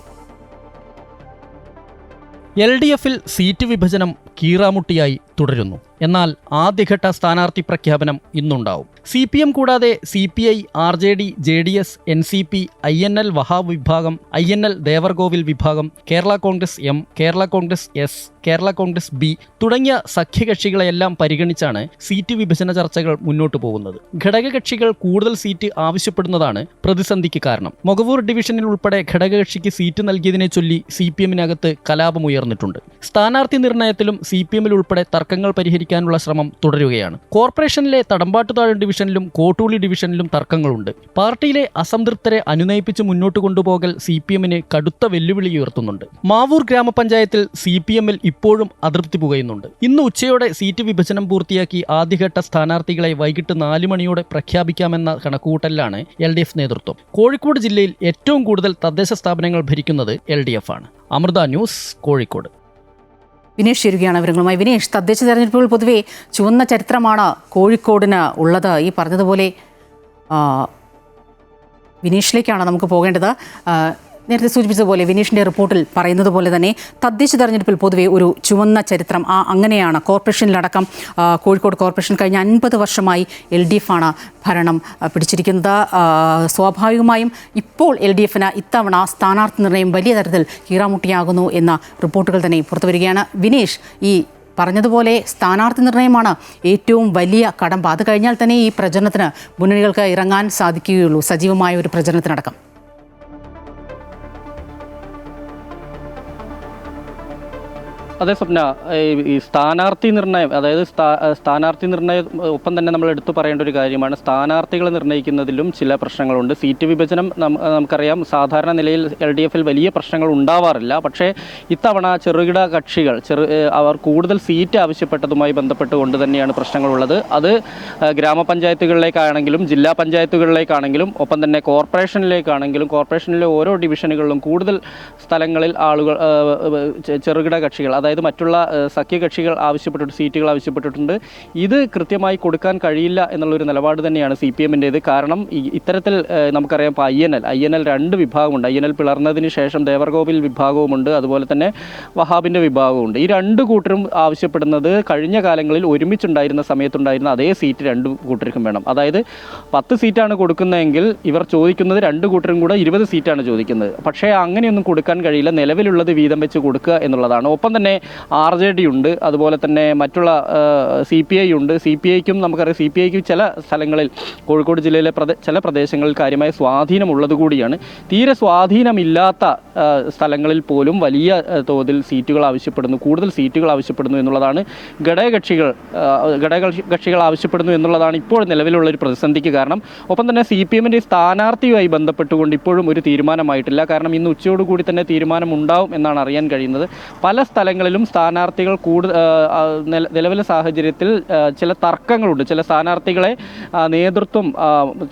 [SPEAKER 8] LDF-ൽ സീറ്റ് വിഭജനം കീറാമുട്ടിയായി തുടരുന്നു. എന്നാൽ ആദ്യഘട്ട സ്ഥാനാർത്ഥി പ്രഖ്യാപനം ഇന്നുണ്ടാവും. CPM കൂടാതെ CPI, RJD, JDS, NCP, INL Wahab വിഭാഗം, INL ദേവർകോവിൽ വിഭാഗം, Kerala Congress M, Kerala Congress S, Kerala Congress B തുടങ്ങിയ സഖ്യകക്ഷികളെല്ലാം പരിഗണിച്ചാണ് സീറ്റ് വിഭജന ചർച്ചകൾ മുന്നോട്ടു പോകുന്നത്. ഘടകകക്ഷികൾ കൂടുതൽ സീറ്റ് ആവശ്യപ്പെടുന്നതാണ് പ്രതിസന്ധിക്ക് കാരണം. മൊകവൂർ ഡിവിഷനിൽ ഉൾപ്പെടെ ഘടകകക്ഷിക്ക് സീറ്റ് നൽകിയതിനെ ചൊല്ലി CPM-നകത്ത് കലാപമുയർന്നിട്ടുണ്ട്. സ്ഥാനാർത്ഥി നിർണയത്തിലും CPM-ൽ ഉൾപ്പെടെ തർക്കങ്ങൾ പരിഹരിക്കാനുള്ള ശ്രമം തുടരുകയാണ്. കോർപ്പറേഷനിലെ തടമ്പാട്ടുതാഴ് ഡിവിഷനിലും കോട്ടൂളി ഡിവിഷനിലും തർക്കങ്ങളുണ്ട്. പാർട്ടിയിലെ അസംതൃപ്തരെ അനുനയിപ്പിച്ച് മുന്നോട്ട് കൊണ്ടുപോകൽ CPM-ന് കടുത്ത വെല്ലുവിളി ഉയർത്തുന്നുണ്ട്. മാവൂർ ഗ്രാമപഞ്ചായത്തിൽ CPM-ൽ ഇപ്പോഴും അതൃപ്തി പുകയുന്നുണ്ട്. ഇന്ന് ഉച്ചയോടെ സീറ്റ് വിഭജനം പൂർത്തിയാക്കി ആദ്യഘട്ട സ്ഥാനാർത്ഥികളെ വൈകിട്ട് 4 മണിയോടെ പ്രഖ്യാപിക്കാമെന്ന കണക്കുകൂട്ടലിലാണ് LDF നേതൃത്വം. കോഴിക്കോട് ജില്ലയിൽ ഏറ്റവും കൂടുതൽ തദ്ദേശ സ്ഥാപനങ്ങൾ ഭരിക്കുന്നത് LDF ആണ്. അമൃത ന്യൂസ്, കോഴിക്കോട്.
[SPEAKER 1] വിനേഷ് ചേരുകയാണ് വിവരങ്ങളുമായി. വിനേഷ്, തദ്ദേശ തെരഞ്ഞെടുപ്പുകൾ പൊതുവെ ചുവന്ന ചരിത്രമാണ് കോഴിക്കോടിന് ഉള്ളത്. ഈ പറഞ്ഞതുപോലെ വിനീഷിലേക്കാണ് നമുക്ക് പോകേണ്ടത്. നേരത്തെ സൂചിപ്പിച്ചതുപോലെ വിനീഷിൻ്റെ റിപ്പോർട്ടിൽ പറയുന്നത് പോലെ തന്നെ തദ്ദേശ തെരഞ്ഞെടുപ്പിൽ പൊതുവെ ഒരു ചുവന്ന ചരിത്രം അങ്ങനെയാണ്. കോർപ്പറേഷനിലടക്കം കോഴിക്കോട് കോർപ്പറേഷൻ കഴിഞ്ഞ 50 വർഷമായി LDF-ആണ് ഭരണം പിടിച്ചിരിക്കുന്നത്. സ്വാഭാവികമായും ഇപ്പോൾ LDF-ന് ഇത്തവണ സ്ഥാനാർത്ഥി നിർണയം വലിയ തരത്തിൽ കീറാമുട്ടിയാകുന്നു എന്ന റിപ്പോർട്ടുകൾ തന്നെ പുറത്തു വരികയാണ്. വിനീഷ്, ഈ പറഞ്ഞതുപോലെ സ്ഥാനാർത്ഥി നിർണയമാണ് ഏറ്റവും വലിയ കടമ്പ. അത് കഴിഞ്ഞാൽ തന്നെ ഈ പ്രചരണത്തിന് മുന്നണികൾക്ക് ഇറങ്ങാൻ സാധിക്കുകയുള്ളൂ, സജീവമായ ഒരു പ്രചരണത്തിനടക്കം.
[SPEAKER 8] അതെ സ്വപ്ന, ഈ സ്ഥാനാർത്ഥി നിർണയം, അതായത് സ്ഥാനാർത്ഥി നിർണയം ഒപ്പം തന്നെ നമ്മൾ എടുത്തു പറയേണ്ട ഒരു കാര്യമാണ്. സ്ഥാനാർത്ഥികളെ നിർണ്ണയിക്കുന്നതിലും ചില പ്രശ്നങ്ങളുണ്ട്. സീറ്റ് വിഭജനം നമുക്കറിയാം, സാധാരണ നിലയിൽ LDF-ൽ വലിയ പ്രശ്നങ്ങൾ ഉണ്ടാവാറില്ല. പക്ഷേ ഇത്തവണ ചെറുകിട കക്ഷികൾ അവർ കൂടുതൽ സീറ്റ് ആവശ്യപ്പെട്ടതുമായി ബന്ധപ്പെട്ടുകൊണ്ട് തന്നെയാണ് പ്രശ്നങ്ങളുള്ളത്. അത് ഗ്രാമപഞ്ചായത്തുകളിലേക്കാണെങ്കിലും ജില്ലാ പഞ്ചായത്തുകളിലേക്കാണെങ്കിലും ഒപ്പം തന്നെ കോർപ്പറേഷനിലേക്കാണെങ്കിലും കോർപ്പറേഷനിലെ ഓരോ ഡിവിഷനുകളിലും കൂടുതൽ സ്ഥലങ്ങളിൽ ആളുകൾ ചെറുകിട കക്ഷികൾ, അതായത് മറ്റുള്ള സഖ്യകക്ഷികൾ സീറ്റുകൾ ആവശ്യപ്പെട്ടിട്ടുണ്ട്. ഇത് കൃത്യമായി കൊടുക്കാൻ കഴിയില്ല എന്നുള്ളൊരു നിലപാട് തന്നെയാണ് CPM-ൻ്റേത്. കാരണം ഇത്തരത്തിൽ നമുക്കറിയാം, ഇപ്പോൾ INL 2 വിഭാഗമുണ്ട്. INL പിളർന്നതിന് ശേഷം ദേവർകോവിൽ വിഭാഗവുമുണ്ട്, അതുപോലെ തന്നെ വഹാബിൻ്റെ വിഭാഗവുമുണ്ട്. ഈ 2 കൂട്ടരും ആവശ്യപ്പെടുന്നത് കഴിഞ്ഞ കാലങ്ങളിൽ ഒരുമിച്ചുണ്ടായിരുന്ന സമയത്തുണ്ടായിരുന്ന അതേ സീറ്റ് 2 കൂട്ടർക്കും വേണം. അതായത് 10 സീറ്റാണ് കൊടുക്കുന്നതെങ്കിൽ ഇവർ ചോദിക്കുന്നത് 2 കൂട്ടരും കൂടെ 20 സീറ്റാണ് ചോദിക്കുന്നത്. പക്ഷേ അങ്ങനെയൊന്നും കൊടുക്കാൻ കഴിയില്ല. നിലവിലുള്ളത് വീതം വെച്ച് കൊടുക്കുക എന്നുള്ളതാണ്. ഒപ്പം തന്നെ RJD ഉണ്ട്, അതുപോലെ തന്നെ മറ്റുള്ള CPI ഉണ്ട്. CPIക്കും നമുക്കറിയാം, CPIക്ക് ചില സ്ഥലങ്ങളിൽ കോഴിക്കോട് ജില്ലയിലെ ചില പ്രദേശങ്ങളിൽ കാര്യമായ സ്വാധീനമുള്ളത് കൂടിയാണ്. തീരെ സ്വാധീനമില്ലാത്ത സ്ഥലങ്ങളിൽ പോലും വലിയ തോതിൽ സീറ്റുകൾ ആവശ്യപ്പെടുന്നു, കൂടുതൽ സീറ്റുകൾ ആവശ്യപ്പെടുന്നു എന്നുള്ളതാണ് ഘടകകക്ഷികൾ ആവശ്യപ്പെടുന്നു എന്നുള്ളതാണ് ഇപ്പോൾ നിലവിലുള്ളൊരു പ്രതിസന്ധിക്ക് കാരണം. ഒപ്പം തന്നെ CPMൻ്റെ സ്ഥാനാർത്ഥിയുമായി ബന്ധപ്പെട്ടുകൊണ്ട് ഇപ്പോഴും ഒരു തീരുമാനമായിട്ടില്ല. കാരണം ഇന്ന് ഉച്ചയോടുകൂടി തന്നെ തീരുമാനമുണ്ടാവും എന്നാണ് അറിയാൻ കഴിയുന്നത്. പല സ്ഥലങ്ങളിലും സ്ഥാനാർത്ഥികൾ നിലവിലെ സാഹചര്യത്തിൽ ചില തർക്കങ്ങളുണ്ട്. ചില സ്ഥാനാർത്ഥികളെ നേതൃത്വം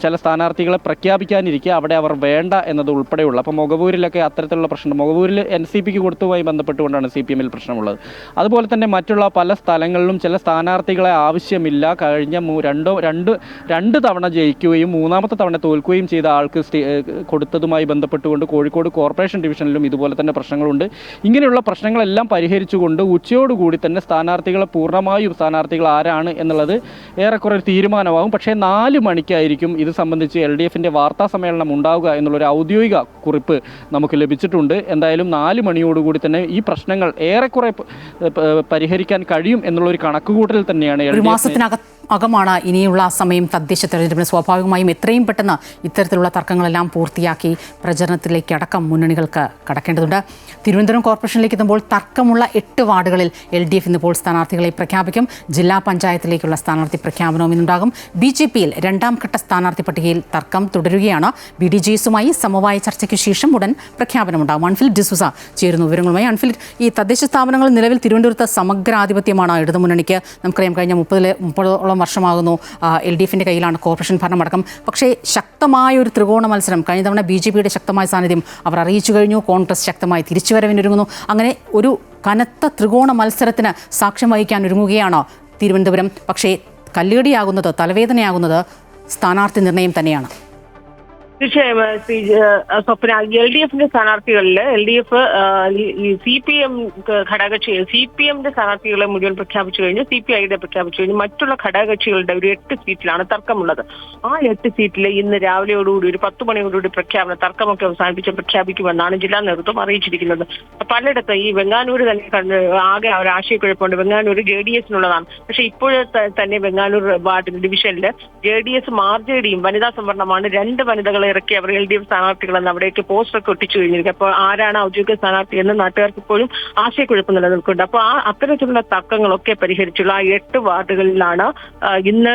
[SPEAKER 8] ചില സ്ഥാനാർത്ഥികളെ പ്രഖ്യാപിക്കാനിരിക്കുക അവിടെ അവർ വേണ്ട എന്നത് ഉൾപ്പെടെയുള്ള, അപ്പോൾ മൊകവൂരിലൊക്കെ അത്തരത്തിലുള്ള പ്രശ്നം, മൊകവൂരിൽ NCPക്ക് കൊടുത്തതുമായി ബന്ധപ്പെട്ടുകൊണ്ടാണ് CPMൽ പ്രശ്നമുള്ളത്. അതുപോലെ തന്നെ മറ്റുള്ള പല സ്ഥലങ്ങളിലും ചില സ്ഥാനാർത്ഥികളെ ആവശ്യമില്ല. കഴിഞ്ഞ രണ്ട് തവണ ജയിക്കുകയും മൂന്നാമത്തെ തവണ തോൽക്കുകയും ചെയ്ത ആൾക്ക് കൊടുത്തതുമായി ബന്ധപ്പെട്ടുകൊണ്ട് കോഴിക്കോട് കോർപ്പറേഷൻ ഡിവിഷനിലും ഇതുപോലെ തന്നെ പ്രശ്നങ്ങളുണ്ട്. ഇങ്ങനെയുള്ള പ്രശ്നങ്ങളെല്ലാം പരിഹരിച്ചുകൊണ്ട് ഉച്ചയോടുകൂടി തന്നെ പൂർണ്ണമായും സ്ഥാനാർത്ഥികൾ ആരാണ് എന്നുള്ളത് ഏറെക്കുറെ ഒരു തീരുമാനമാകും. പക്ഷേ 4 മണിക്കായിരിക്കും ഇത് സംബന്ധിച്ച് LDFൻ്റെ വാർത്താ സമ്മേളനം ഉണ്ടാവുക എന്നുള്ളൊരു ഔദ്യോഗിക കുറിപ്പ് നമുക്ക് ലഭിച്ചിട്ടുണ്ട്. എന്തായാലും 4 മണിയോടുകൂടി തന്നെ ഈ പ്രശ്നങ്ങൾ ഏറെക്കുറെ പരിഹരിക്കാൻ കഴിയും എന്നുള്ളൊരു കണക്കുകൂട്ടൽ തന്നെയാണ്.
[SPEAKER 1] ഒരു മാസത്തിനകമാണ് ഇനിയുള്ള സമയം തദ്ദേശ തെരഞ്ഞെടുപ്പിന്. സ്വാഭാവികമായും എത്രയും പെട്ടെന്ന് ഇത്തരത്തിലുള്ള തർക്കങ്ങളെല്ലാം പൂർത്തിയാക്കി പ്രചരണത്തിലേക്ക് അടക്കം മുന്നണികൾക്ക് കടക്കേണ്ടതുണ്ട്. തിരുവനന്തപുരം കോർപ്പറേഷനിലേക്ക് എത്തുമ്പോൾ തർക്കമുള്ള 8 വാർഡുകളിൽ LDF ഇന്നിപ്പോൾ സ്ഥാനാർത്ഥികളെ പ്രഖ്യാപിക്കും. ജില്ലാ പഞ്ചായത്തിലേക്കുള്ള സ്ഥാനാർത്ഥി പ്രഖ്യാപനവും ഇന്നുണ്ടാകും. BJPയിൽ 2ാം ഘട്ട സ്ഥാനാർത്ഥി പട്ടികയിൽ തർക്കം തുടരുകയാണ്. BDJസുമായി സമവായ ചർച്ചയ്ക്ക് ശേഷം ഉടൻ പ്രഖ്യാപനമുണ്ടാകും. അൺഫിലിറ്റ് ഡിസൂസ ചേരുന്നു വിവരങ്ങളുമായി. അൺഫിലിറ്റ്, ഈ തദ്ദേശ സ്ഥാപനങ്ങൾ നിലവിൽ തിരുവനന്തപുരത്ത് സമഗ്രാധിപത്യമാണ് ഇടതുമുന്നണിക്ക്. നമുക്കറിയാം, കഴിഞ്ഞ 30ഓളം വർഷമാകുന്നു LDFൻ്റെ കയ്യിലാണ് കോർപ്പറേഷൻ ഭരണമടക്കം. പക്ഷേ ശക്തമായ ഒരു ത്രികോണ മത്സരം കഴിഞ്ഞ തവണ BJPയുടെ ശക്തമായ സാന്നിധ്യം അവർ അറിയിച്ചു കഴിഞ്ഞു. കോൺഗ്രസ് ശക്തമായി തിരിച്ചുവരവിനൊരുങ്ങുന്നു. അങ്ങനെ ഒരു കനത്ത ത്രികോണ മത്സരത്തിന് സാക്ഷ്യം വഹിക്കാൻ ഒരുങ്ങുകയാണ് തിരുവനന്തപുരം. പക്ഷേ കല്ലുകടിയാകുന്നത്, തലവേദനയാകുന്നത് സ്ഥാനാർത്ഥി നിർണയം തന്നെയാണ്.
[SPEAKER 9] തീർച്ചയായും സ്വപ്ന, LDFന്റെ സ്ഥാനാർത്ഥികളിൽ LDF CPM ഘടകകക്ഷി CPMന്റെ സ്ഥാനാർത്ഥികളെ മുഴുവൻ പ്രഖ്യാപിച്ചു കഴിഞ്ഞു, CPIയുടെ പ്രഖ്യാപിച്ചു കഴിഞ്ഞു. മറ്റുള്ള ഘടകകക്ഷികളുടെ ഒരു 8 സീറ്റിലാണ് തർക്കമുള്ളത്. ആ 8 സീറ്റിൽ ഇന്ന് രാവിലെയോടുകൂടി ഒരു 10 മണിയോടുകൂടി തർക്കമൊക്കെ അവസാനിപ്പിച്ച് പ്രഖ്യാപിക്കുമെന്നാണ് ജില്ലാ നേതൃത്വം അറിയിച്ചിരിക്കുന്നത്. പലയിടത്ത് ഈ വെങ്ങാനൂർ തന്നെ ആകെ ഒരു ആശയക്കുഴപ്പമുണ്ട്. വെങ്ങാനൂർ JDSനുള്ളതാണ്. പക്ഷേ ഇപ്പോഴത്തെ തന്നെ വെങ്ങാനൂർ വാർഡ് ഡിവിഷനിൽ JDSും RJDയും വനിതാ സംവരണമാണ്. 2 വനിതകളെ ഇറക്കി അവർ LDF സ്ഥാനാർത്ഥികളെന്ന് അവിടേക്ക് പോസ്റ്ററൊക്കെ ഒട്ടിച്ചു കഴിഞ്ഞിരിക്കും. അപ്പോൾ ആരാണ് ഔദ്യോഗിക സ്ഥാനാർത്ഥി എന്ന് നാട്ടുകാർക്ക് ഇപ്പോഴും ആശയക്കുഴപ്പം നിലനിൽക്കുന്നുണ്ട്. അപ്പോൾ അത്തരത്തിലുള്ള തർക്കങ്ങളൊക്കെ പരിഹരിച്ചുള്ള ആ 8 വാർഡുകളിലാണ് ഇന്ന്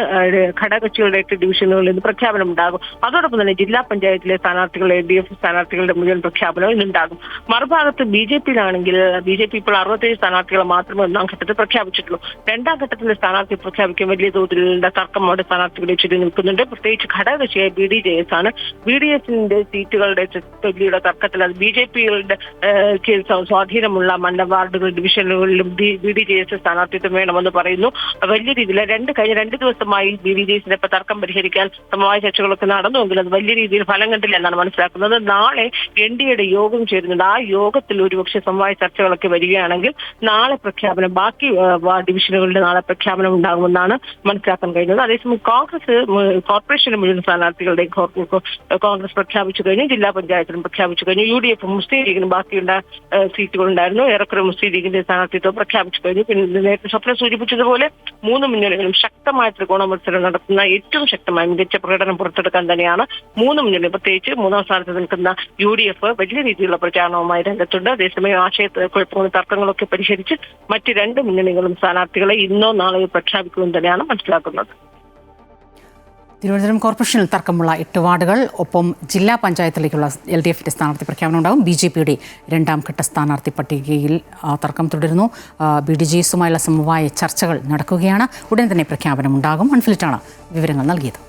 [SPEAKER 9] ഘടകകക്ഷികളുടെ 8 ഡിവിഷനുകളിൽ നിന്ന് പ്രഖ്യാപനം ഉണ്ടാകും. അതോടൊപ്പം തന്നെ ജില്ലാ പഞ്ചായത്തിലെ സ്ഥാനാർത്ഥികൾ LDF സ്ഥാനാർത്ഥികളുടെ മുഴുവൻ പ്രഖ്യാപനവും ഇന്നുണ്ടാകും. മറുഭാഗത്ത് BJPയിലാണെങ്കിൽ BJP ഇപ്പോൾ 67 സ്ഥാനാർത്ഥികളെ മാത്രമേ 1ാം ഘട്ടത്തിൽ പ്രഖ്യാപിച്ചിട്ടുള്ളൂ. 2ാം ഘട്ടത്തിലെ സ്ഥാനാർത്ഥി പ്രഖ്യാപിക്കാൻ വലിയ തോതിലുള്ള തർക്കം അവിടെ സ്ഥാനാർത്ഥികളെ ചുറ്റി നിൽക്കുന്നുണ്ട്. പ്രത്യേകിച്ച് ഘടകകക്ഷിയായ BDJS ആണ്. BDSന്റെ സീറ്റുകളുടെ ചൊല്ലിയുടെ തർക്കത്തിൽ അത് BJPയുടെ സ്വാധീനമുള്ള വാർഡുകൾ ഡിവിഷനുകളിലും BDJS സ്ഥാനാർത്ഥിത്വം വേണമെന്ന് പറയുന്നു. വലിയ രീതിയിൽ കഴിഞ്ഞ 2 ദിവസമായി BDJസിന്റെ തർക്കം പരിഹരിക്കാൻ സമവായ ചർച്ചകളൊക്കെ നടന്നുവെങ്കിൽ അത് വലിയ രീതിയിൽ ഫലം കണ്ടില്ല എന്നാണ് മനസ്സിലാക്കുന്നത്. നാളെ NDAയുടെ യോഗം ചേരുന്നുണ്ട്. ആ യോഗത്തിൽ ഒരുപക്ഷെ സമവായ ചർച്ചകളൊക്കെ വരികയാണെങ്കിൽ നാളെ പ്രഖ്യാപനം, ബാക്കി ഡിവിഷനുകളുടെ നാളെ പ്രഖ്യാപനം ഉണ്ടാകുമെന്നാണ് മനസ്സിലാക്കാൻ കഴിയുന്നത്. അതേസമയം കോൺഗ്രസ് കോർപ്പറേഷന് മുഴുവൻ സ്ഥാനാർത്ഥികളുടെ കോൺഗ്രസ് പ്രഖ്യാപിച്ചു കഴിഞ്ഞു, ജില്ലാ പഞ്ചായത്തിലും പ്രഖ്യാപിച്ചു കഴിഞ്ഞു. UDF മുസ്ലിം ലീഗിനും ബാക്കിയുള്ള സീറ്റുകളുണ്ടായിരുന്നു. ഏറെക്കുറെ മുസ്ലിം ലീഗിന്റെ സ്ഥാനാർത്ഥിത്വം പ്രഖ്യാപിച്ചു കഴിഞ്ഞു. പിന്നെ നേരത്തെ സ്വപ്നം സൂചിപ്പിച്ചതുപോലെ 3 മുന്നണികളും ശക്തമായ ത്രികോണ മത്സരം നടത്തുന്ന ഏറ്റവും ശക്തമായ മികച്ച പ്രകടനം പുറത്തെടുക്കാൻ തന്നെയാണ് 3 മുന്നണി. പ്രത്യേകിച്ച് 3ാം സ്ഥാനത്ത് നിൽക്കുന്ന UDF വലിയ രീതിയിലുള്ള പ്രചാരണവുമായി രംഗത്തുണ്ട്. അതേസമയം ആശയക്കുഴപ്പങ്ങളും തർക്കങ്ങളൊക്കെ പരിഹരിച്ച് മറ്റ് 2 മുന്നണികളും സ്ഥാനാർത്ഥികളെ ഇന്നോ നാളെയോ പ്രഖ്യാപിക്കുമെന്ന് തന്നെയാണ് മനസ്സിലാക്കുന്നത്.
[SPEAKER 1] തിരുവനന്തപുരം കോർപ്പറേഷനിൽ തർക്കമുള്ള 8 വാർഡുകൾ, ഒപ്പം ജില്ലാ പഞ്ചായത്തിലേക്കുള്ള LDFന്റെ സ്ഥാനാർത്ഥി പ്രഖ്യാപനം ഉണ്ടാകും. BJPയുടെ 2ാം ഘട്ട സ്ഥാനാർത്ഥി പട്ടികയിൽ തർക്കം തുടരുന്നു. BDJസുമായുള്ള സമവായ ചർച്ചകൾ നടക്കുകയാണ്. ഉടൻ തന്നെ പ്രഖ്യാപനം ഉണ്ടാകും. അൺഫിലിറ്റാണ് വിവരങ്ങൾ നൽകിയത്.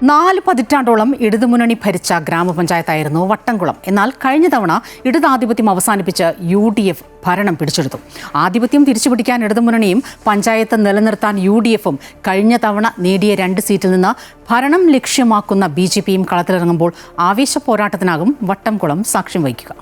[SPEAKER 1] നാല് പതിറ്റാണ്ടോളം ഇടതുമുന്നണി ഭരിച്ച ഗ്രാമപഞ്ചായത്തായിരുന്നു വട്ടംകുളം. എന്നാൽ കഴിഞ്ഞ തവണ ഇടതാധിപത്യം അവസാനിപ്പിച്ച് UDF ഭരണം പിടിച്ചെടുത്തു. ആധിപത്യം തിരിച്ചുപിടിക്കാൻ ഇടതുമുന്നണിയും പഞ്ചായത്ത് നിലനിർത്താൻ UDFും കഴിഞ്ഞ തവണ നേടിയ 2 സീറ്റിൽ നിന്ന് ഭരണം ലക്ഷ്യമാക്കുന്ന BJPയും കളത്തിലിറങ്ങുമ്പോൾ ആവേശ പോരാട്ടത്തിനാകും വട്ടംകുളം സാക്ഷ്യം വഹിക്കുക.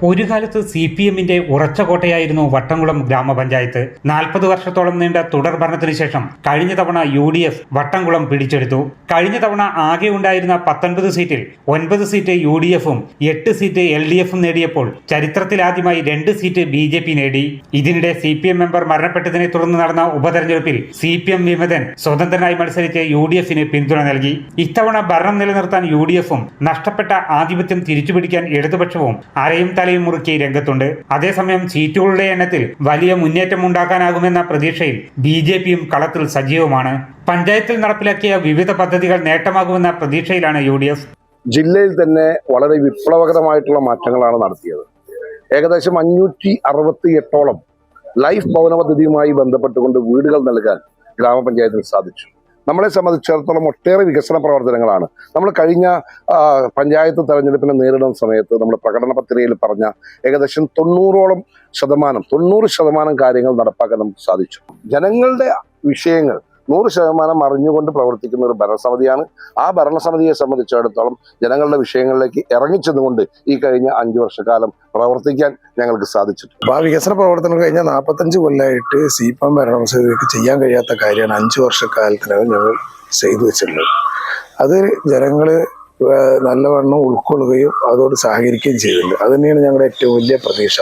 [SPEAKER 10] ഒരു കാലത്ത് CPMന്റെ ഉറച്ച കോട്ടയായിരുന്നു വട്ടംകുളം ഗ്രാമപഞ്ചായത്ത്. 40 വർഷത്തോളം നീണ്ട തുടർ ഭരണത്തിനു ശേഷം കഴിഞ്ഞ തവണ UDF വട്ടംകുളം പിടിച്ചെടുത്തു. കഴിഞ്ഞ തവണ ആകെ ഉണ്ടായിരുന്ന 19 സീറ്റിൽ 9 സീറ്റ് UDFും 8 സീറ്റ് LDFും നേടിയപ്പോൾ ചരിത്രത്തിലാദ്യമായി 2 സീറ്റ് BJP നേടി. ഇതിനിടെ CPM മെമ്പർ മരണപ്പെട്ടതിനെ തുടർന്ന് നടന്ന ഉപതെരഞ്ഞെടുപ്പിൽ CPM വിമതൻ സ്വതന്ത്രനായി മത്സരിച്ച് UDFന് പിന്തുണ നൽകി. ഇത്തവണ ഭരണം നിലനിർത്താൻ UDFും നഷ്ടപ്പെട്ട ആധിപത്യം തിരിച്ചുപിടിക്കാൻ ഇടതുപക്ഷവും അരയും തലയും മുറുക്കി രംഗത്തുണ്ട്. അതേസമയം സീറ്റുകളുടെ എണ്ണത്തിൽ വലിയ മുന്നേറ്റം ഉണ്ടാക്കാനാകുമെന്ന പ്രതീക്ഷയിൽ BJPയും കളത്തിൽ സജീവമാണ്. പഞ്ചായത്തിൽ നടപ്പിലാക്കിയ വിവിധ പദ്ധതികൾ നേട്ടമാകുമെന്ന പ്രതീക്ഷയിലാണ് UDF.
[SPEAKER 11] ജില്ലയിൽ തന്നെ വളരെ വിപ്ലവകരമായിട്ടുള്ള മാറ്റങ്ങളാണ് നടത്തിയത്. ഏകദേശം 568ഓളം ലൈഫ് ഭവന പദ്ധതിയുമായി ബന്ധപ്പെട്ടുകൊണ്ട് വീടുകൾ നൽകാൻ ഗ്രാമപഞ്ചായത്തിന് സാധിച്ചു. നമ്മളെ സംബന്ധിച്ചിടത്തോളം ഒട്ടേറെ വികസന പ്രവർത്തനങ്ങളാണ് നമ്മൾ കഴിഞ്ഞ പഞ്ചായത്ത് തെരഞ്ഞെടുപ്പിനെ നേരിടുന്ന സമയത്ത് നമ്മൾ പ്രകടന പത്രികയിൽ പറഞ്ഞ ഏകദേശം 90% കാര്യങ്ങൾ നടപ്പാക്കാൻ നമുക്ക് സാധിച്ചു. ജനങ്ങളുടെ വിഷയങ്ങൾ 100% അറിഞ്ഞുകൊണ്ട് പ്രവർത്തിക്കുന്ന ഒരു ഭരണസമിതിയാണ്. ആ ഭരണസമിതിയെ സംബന്ധിച്ചിടത്തോളം ജനങ്ങളുടെ വിഷയങ്ങളിലേക്ക് ഇറങ്ങിച്ചെന്നുകൊണ്ട് ഈ കഴിഞ്ഞ 5 വർഷക്കാലം പ്രവർത്തിക്കാൻ ഞങ്ങൾക്ക് സാധിച്ചിട്ടുണ്ട്.
[SPEAKER 12] ആ വികസന പ്രവർത്തനങ്ങൾ കഴിഞ്ഞ 45 കൊല്ലമായിട്ട് CPM ഭരണസമിതിക്ക് ചെയ്യാൻ കഴിയാത്ത കാര്യമാണ് 5 വർഷക്കാലത്തിനകം ഞങ്ങൾ ചെയ്തു വെച്ചിട്ടുള്ളത്. അത് ജനങ്ങൾ നല്ലവണ്ണം ഉൾക്കൊള്ളുകയും അതോട് സഹകരിക്കുകയും ചെയ്തിട്ടുണ്ട്. അത് തന്നെയാണ് ഞങ്ങളുടെ ഏറ്റവും വലിയ പ്രതീക്ഷ.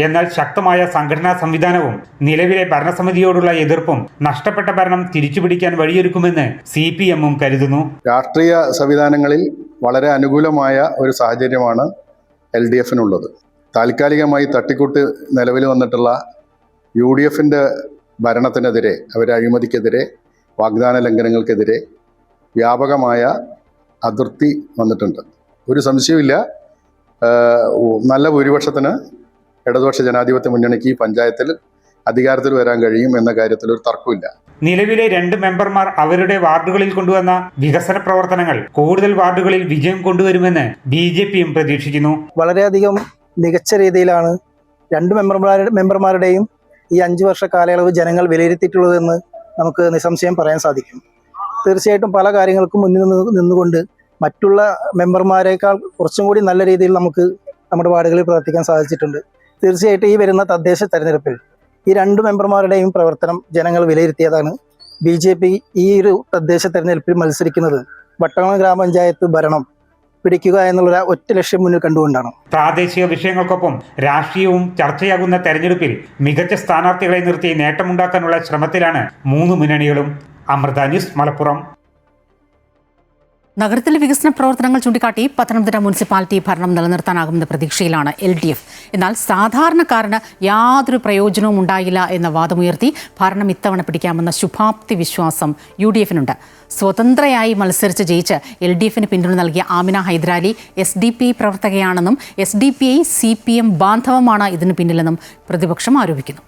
[SPEAKER 10] എന്നാൽ ശക്തമായ സംഘടനാ സംവിധാനവും നിലവിലെ ഭരണസമിതിയോടുള്ള എതിർപ്പും നഷ്ടപ്പെട്ട ഭരണം തിരിച്ചുപിടിക്കാൻ വഴിയൊരുക്കുമെന്ന് CPMും കരുതുന്നു.
[SPEAKER 13] രാഷ്ട്രീയ സംവിധാനങ്ങളിൽ വളരെ അനുകൂലമായ ഒരു സാഹചര്യമാണ് LDFനുള്ളത്. താൽക്കാലികമായി തട്ടിക്കൂട്ട് നിലവിൽ വന്നിട്ടുള്ള UDFന്റെ ഭരണത്തിനെതിരെ, അവരുടെ അഴിമതിക്കെതിരെ, വാഗ്ദാന ലംഘനങ്ങൾക്കെതിരെ വ്യാപകമായ അതിർത്തി വന്നിട്ടുണ്ട്. ഒരു സംശയമില്ല, നല്ല ഭൂരിപക്ഷത്തിന് ഇടതുപക്ഷ ജനാധിപത്യ മുന്നണിക്ക് ഈ പഞ്ചായത്തിൽ അധികാരത്തിൽ വരാൻ കഴിയും എന്ന കാര്യത്തിൽ ഒരു തർക്കമില്ല.
[SPEAKER 10] നിലവിലെ 2 മെമ്പർമാർ അവരുടെ വാർഡുകളിൽ കൊണ്ടുവന്ന വികസന പ്രവർത്തനങ്ങൾ കൂടുതൽ വാർഡുകളിൽ വിജയം കൊണ്ടുവരുമെന്ന് BJPയും പ്രതീക്ഷിക്കുന്നു.
[SPEAKER 14] വളരെയധികം മികച്ച രീതിയിലാണ് 2 മെമ്പർമാരുടെയും ഈ 5 വർഷ കാലയളവ് ജനങ്ങൾ വിലയിരുത്തിയിട്ടുള്ളതെന്ന് നമുക്ക് നിസ്സംശയം പറയാൻ സാധിക്കും. തീർച്ചയായിട്ടും പല കാര്യങ്ങൾക്കും മുന്നിൽ നിന്നുകൊണ്ട് മറ്റുള്ള മെമ്പർമാരെക്കാൾ കുറച്ചും കൂടി നല്ല രീതിയിൽ നമുക്ക് നമ്മുടെ വാർഡുകളിൽ പ്രവർത്തിക്കാൻ സാധിച്ചിട്ടുണ്ട്. തീർച്ചയായിട്ടും ഈ വരുന്ന തദ്ദേശ തെരഞ്ഞെടുപ്പിൽ ഈ 2 മെമ്പർമാരുടെയും പ്രവർത്തനം ജനങ്ങൾ വിലയിരുത്തിയതാണ്. BJP ഈ ഒരു തദ്ദേശ തെരഞ്ഞെടുപ്പിൽ മത്സരിക്കുന്നത് വട്ടംകുളം ഗ്രാമപഞ്ചായത്ത് ഭരണം പിടിക്കുക എന്നുള്ള ഒറ്റ ലക്ഷ്യം മുന്നിൽ കണ്ടുകൊണ്ടാണ്.
[SPEAKER 10] പ്രാദേശിക വിഷയങ്ങൾക്കൊപ്പം രാഷ്ട്രീയവും ചർച്ചയാകുന്ന തെരഞ്ഞെടുപ്പിൽ മികച്ച സ്ഥാനാർത്ഥികളെ നിർത്തി നേട്ടമുണ്ടാക്കാനുള്ള ശ്രമത്തിലാണ് 3 മുന്നണികളും. അമൃത ന്യൂസ്, മലപ്പുറം.
[SPEAKER 1] നഗരത്തിലെ വികസന പ്രവർത്തനങ്ങൾ ചൂണ്ടിക്കാട്ടി പത്തനംതിട്ട മുനിസിപ്പാലിറ്റി ഭരണം നിലനിർത്താനാകുമെന്ന പ്രതീക്ഷയിലാണ് LDF. എന്നാൽ സാധാരണക്കാരന് യാതൊരു പ്രയോജനവും ഉണ്ടായില്ല എന്ന വാദമുയർത്തി ഭരണം ഇത്തവണ പിടിക്കാമെന്ന ശുഭാപ്തി വിശ്വാസം UDFനുണ്ട്. സ്വതന്ത്രയായി മത്സരിച്ച് ജയിച്ച് LDFന് പിന്തുണ നൽകിയ Amina Hyder Ali SDPI പ്രവർത്തകയാണെന്നും SDPI CPM ബാന്ധവമാണ് ഇതിന് പിന്നിലെന്നും പ്രതിപക്ഷം ആരോപിക്കുന്നു.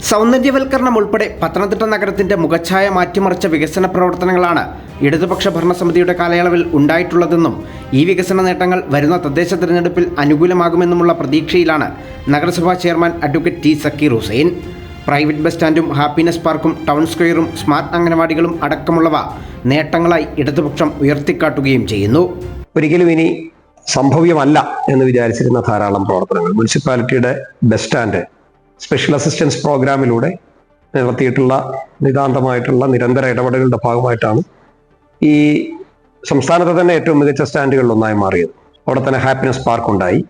[SPEAKER 15] സൗന്ദര്യവൽക്കരണം ഉൾപ്പെടെ പത്തനംതിട്ട നഗരത്തിന്റെ മുഖച്ഛായ മാറ്റിമറിച്ച വികസന പ്രവർത്തനങ്ങളാണ് ഇടതുപക്ഷ ഭരണസമിതിയുടെ കാലയളവിൽ ഉണ്ടായിട്ടുള്ളതെന്നും ഈ വികസന നേട്ടങ്ങൾ വരുന്ന തദ്ദേശ തെരഞ്ഞെടുപ്പിൽ അനുകൂലമാകുമെന്നുമുള്ള പ്രതീക്ഷയിലാണ് നഗരസഭാ chairman advocate T. Zakir Hussain. Private bus സ്റ്റാൻഡും ഹാപ്പിനെസ് പാർക്കും ടൗൺ സ്ക്വയറും സ്മാർട്ട് അംഗനവാടികളും അടക്കമുള്ളവ നേട്ടങ്ങളായി ഇടതുപക്ഷം ഉയർത്തിക്കാട്ടുകയും ചെയ്യുന്നു.
[SPEAKER 16] ഒരിക്കലും ഇനി സംഭവ്യമല്ല എന്ന് വിചാരിച്ചിരുന്ന ധാരാളം പ്രവർത്തനങ്ങൾ മുനിസിപ്പാലിറ്റിയുടെ ബസ് സ്റ്റാൻഡ് സ്പെഷ്യൽ അസിസ്റ്റൻസ് പ്രോഗ്രാമിലൂടെ നടത്തിയിട്ടുള്ള നിതാന്തമായിട്ടുള്ള നിരന്തര ഇടപെടലുകളുടെ ഭാഗമായിട്ടാണ് ഈ സംസ്ഥാനത്തെ തന്നെ ഏറ്റവും മികച്ച സ്റ്റാൻഡുകളിലൊന്നായി മാറിയത്. അവിടെ തന്നെ ഹാപ്പിനെസ് പാർക്ക് ഉണ്ടായി,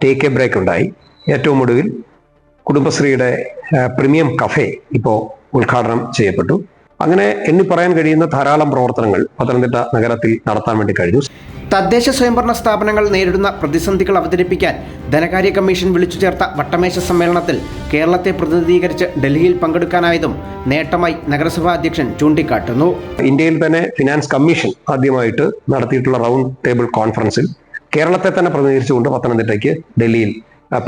[SPEAKER 16] ടേക്ക് എ ബ്രേക്ക് ഉണ്ടായി, ഏറ്റവും ഒടുവിൽ കുടുംബശ്രീയുടെ പ്രീമിയം കഫേ ഇപ്പോൾ ഉദ്ഘാടനം ചെയ്യപ്പെട്ടു. അങ്ങനെ എണ്ണി പറയാൻ കഴിയുന്ന ധാരാളം പ്രവർത്തനങ്ങൾ പത്തനംതിട്ട നഗരത്തിൽ നടത്താൻ വേണ്ടി കഴിഞ്ഞു.
[SPEAKER 15] തദ്ദേശ സ്വയംഭരണ സ്ഥാപനങ്ങൾ നേരിടുന്ന പ്രതിസന്ധികൾ അവതരിപ്പിക്കാൻ ധനകാര്യ കമ്മീഷൻ വിളിച്ചു ചേർത്ത വട്ടമേശ സമ്മേളനത്തിൽ കേരളത്തെ പ്രതിനിധീകരിച്ച് ഡൽഹിയിൽ പങ്കെടുക്കാനായതും നേട്ടമായി നഗരസഭാ അധ്യക്ഷൻ ചൂണ്ടിക്കാട്ടുന്നു.
[SPEAKER 16] ഇന്ത്യയിൽ തന്നെ ഫിനാൻസ് കമ്മീഷൻ ആദ്യമായിട്ട് നടത്തിയിട്ടുള്ള റൗണ്ട് ടേബിൾ കോൺഫറൻസിൽ കേരളത്തെ തന്നെ പ്രതിനിധീകരിച്ചുകൊണ്ട് പത്തനംതിട്ടയ്ക്ക് ഡൽഹിയിൽ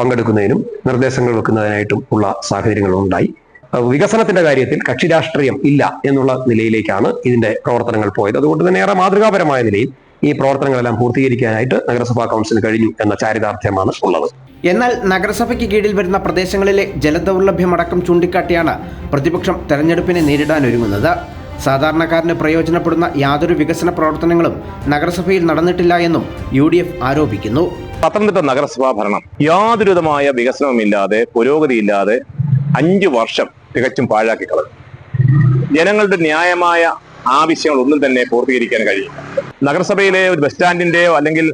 [SPEAKER 16] പങ്കെടുക്കുന്നതിനും നിർദ്ദേശങ്ങൾ വെക്കുന്നതിനായിട്ടും ഉള്ള സാഹചര്യങ്ങളുണ്ടായി. വികസനത്തിന്റെ കാര്യത്തിൽ കക്ഷി രാഷ്ട്രീയം ഇല്ല എന്നുള്ള നിലയിലേക്കാണ് ഇതിന്റെ പ്രവർത്തനങ്ങൾ പോയത്. അതുകൊണ്ട് തന്നെ ഏറെ മാതൃകാപരമായ നിലയിൽ ഈ പ്രവർത്തനങ്ങളെല്ലാം പൂർത്തീകരിക്കാനായിട്ട് നഗരസഭാ കൗൺസിലിന് കഴിഞ്ഞു എന്ന ചാരിതാർത്ഥ്യമാണ് ഉള്ളത്.
[SPEAKER 15] എന്നാൽ നഗരസഭയ്ക്ക് കീഴിൽ വരുന്ന പ്രദേശങ്ങളിലെ ജലദൗർലഭ്യമടക്കം ചൂണ്ടിക്കാട്ടിയാണ് പ്രതിപക്ഷം തെരഞ്ഞെടുപ്പിനെ നേരിടാനൊരുങ്ങുന്നത്. സാധാരണക്കാരന് പ്രയോജനപ്പെടുന്ന യാതൊരു വികസന പ്രവർത്തനങ്ങളും നഗരസഭയിൽ നടന്നിട്ടില്ല എന്നും UDF ആരോപിക്കുന്നു.
[SPEAKER 17] പത്തനംതിട്ട നഗരസഭാ ഭരണം യാതൊരുവിധമായ വികസനവുമില്ലാതെ, പുരോഗതിയില്ലാതെ 5 വർഷം തികച്ചും പാഴാക്കി കളഞ്ഞു. ജനങ്ങളുടെ ന്യായമായ ആവശ്യങ്ങളൊന്നും തന്നെ പൂർത്തീകരിക്കാൻ കഴിയും. നഗരസഭയിലെ ഒരു ബസ് സ്റ്റാൻഡിന്റെയോ അല്ലെങ്കിൽ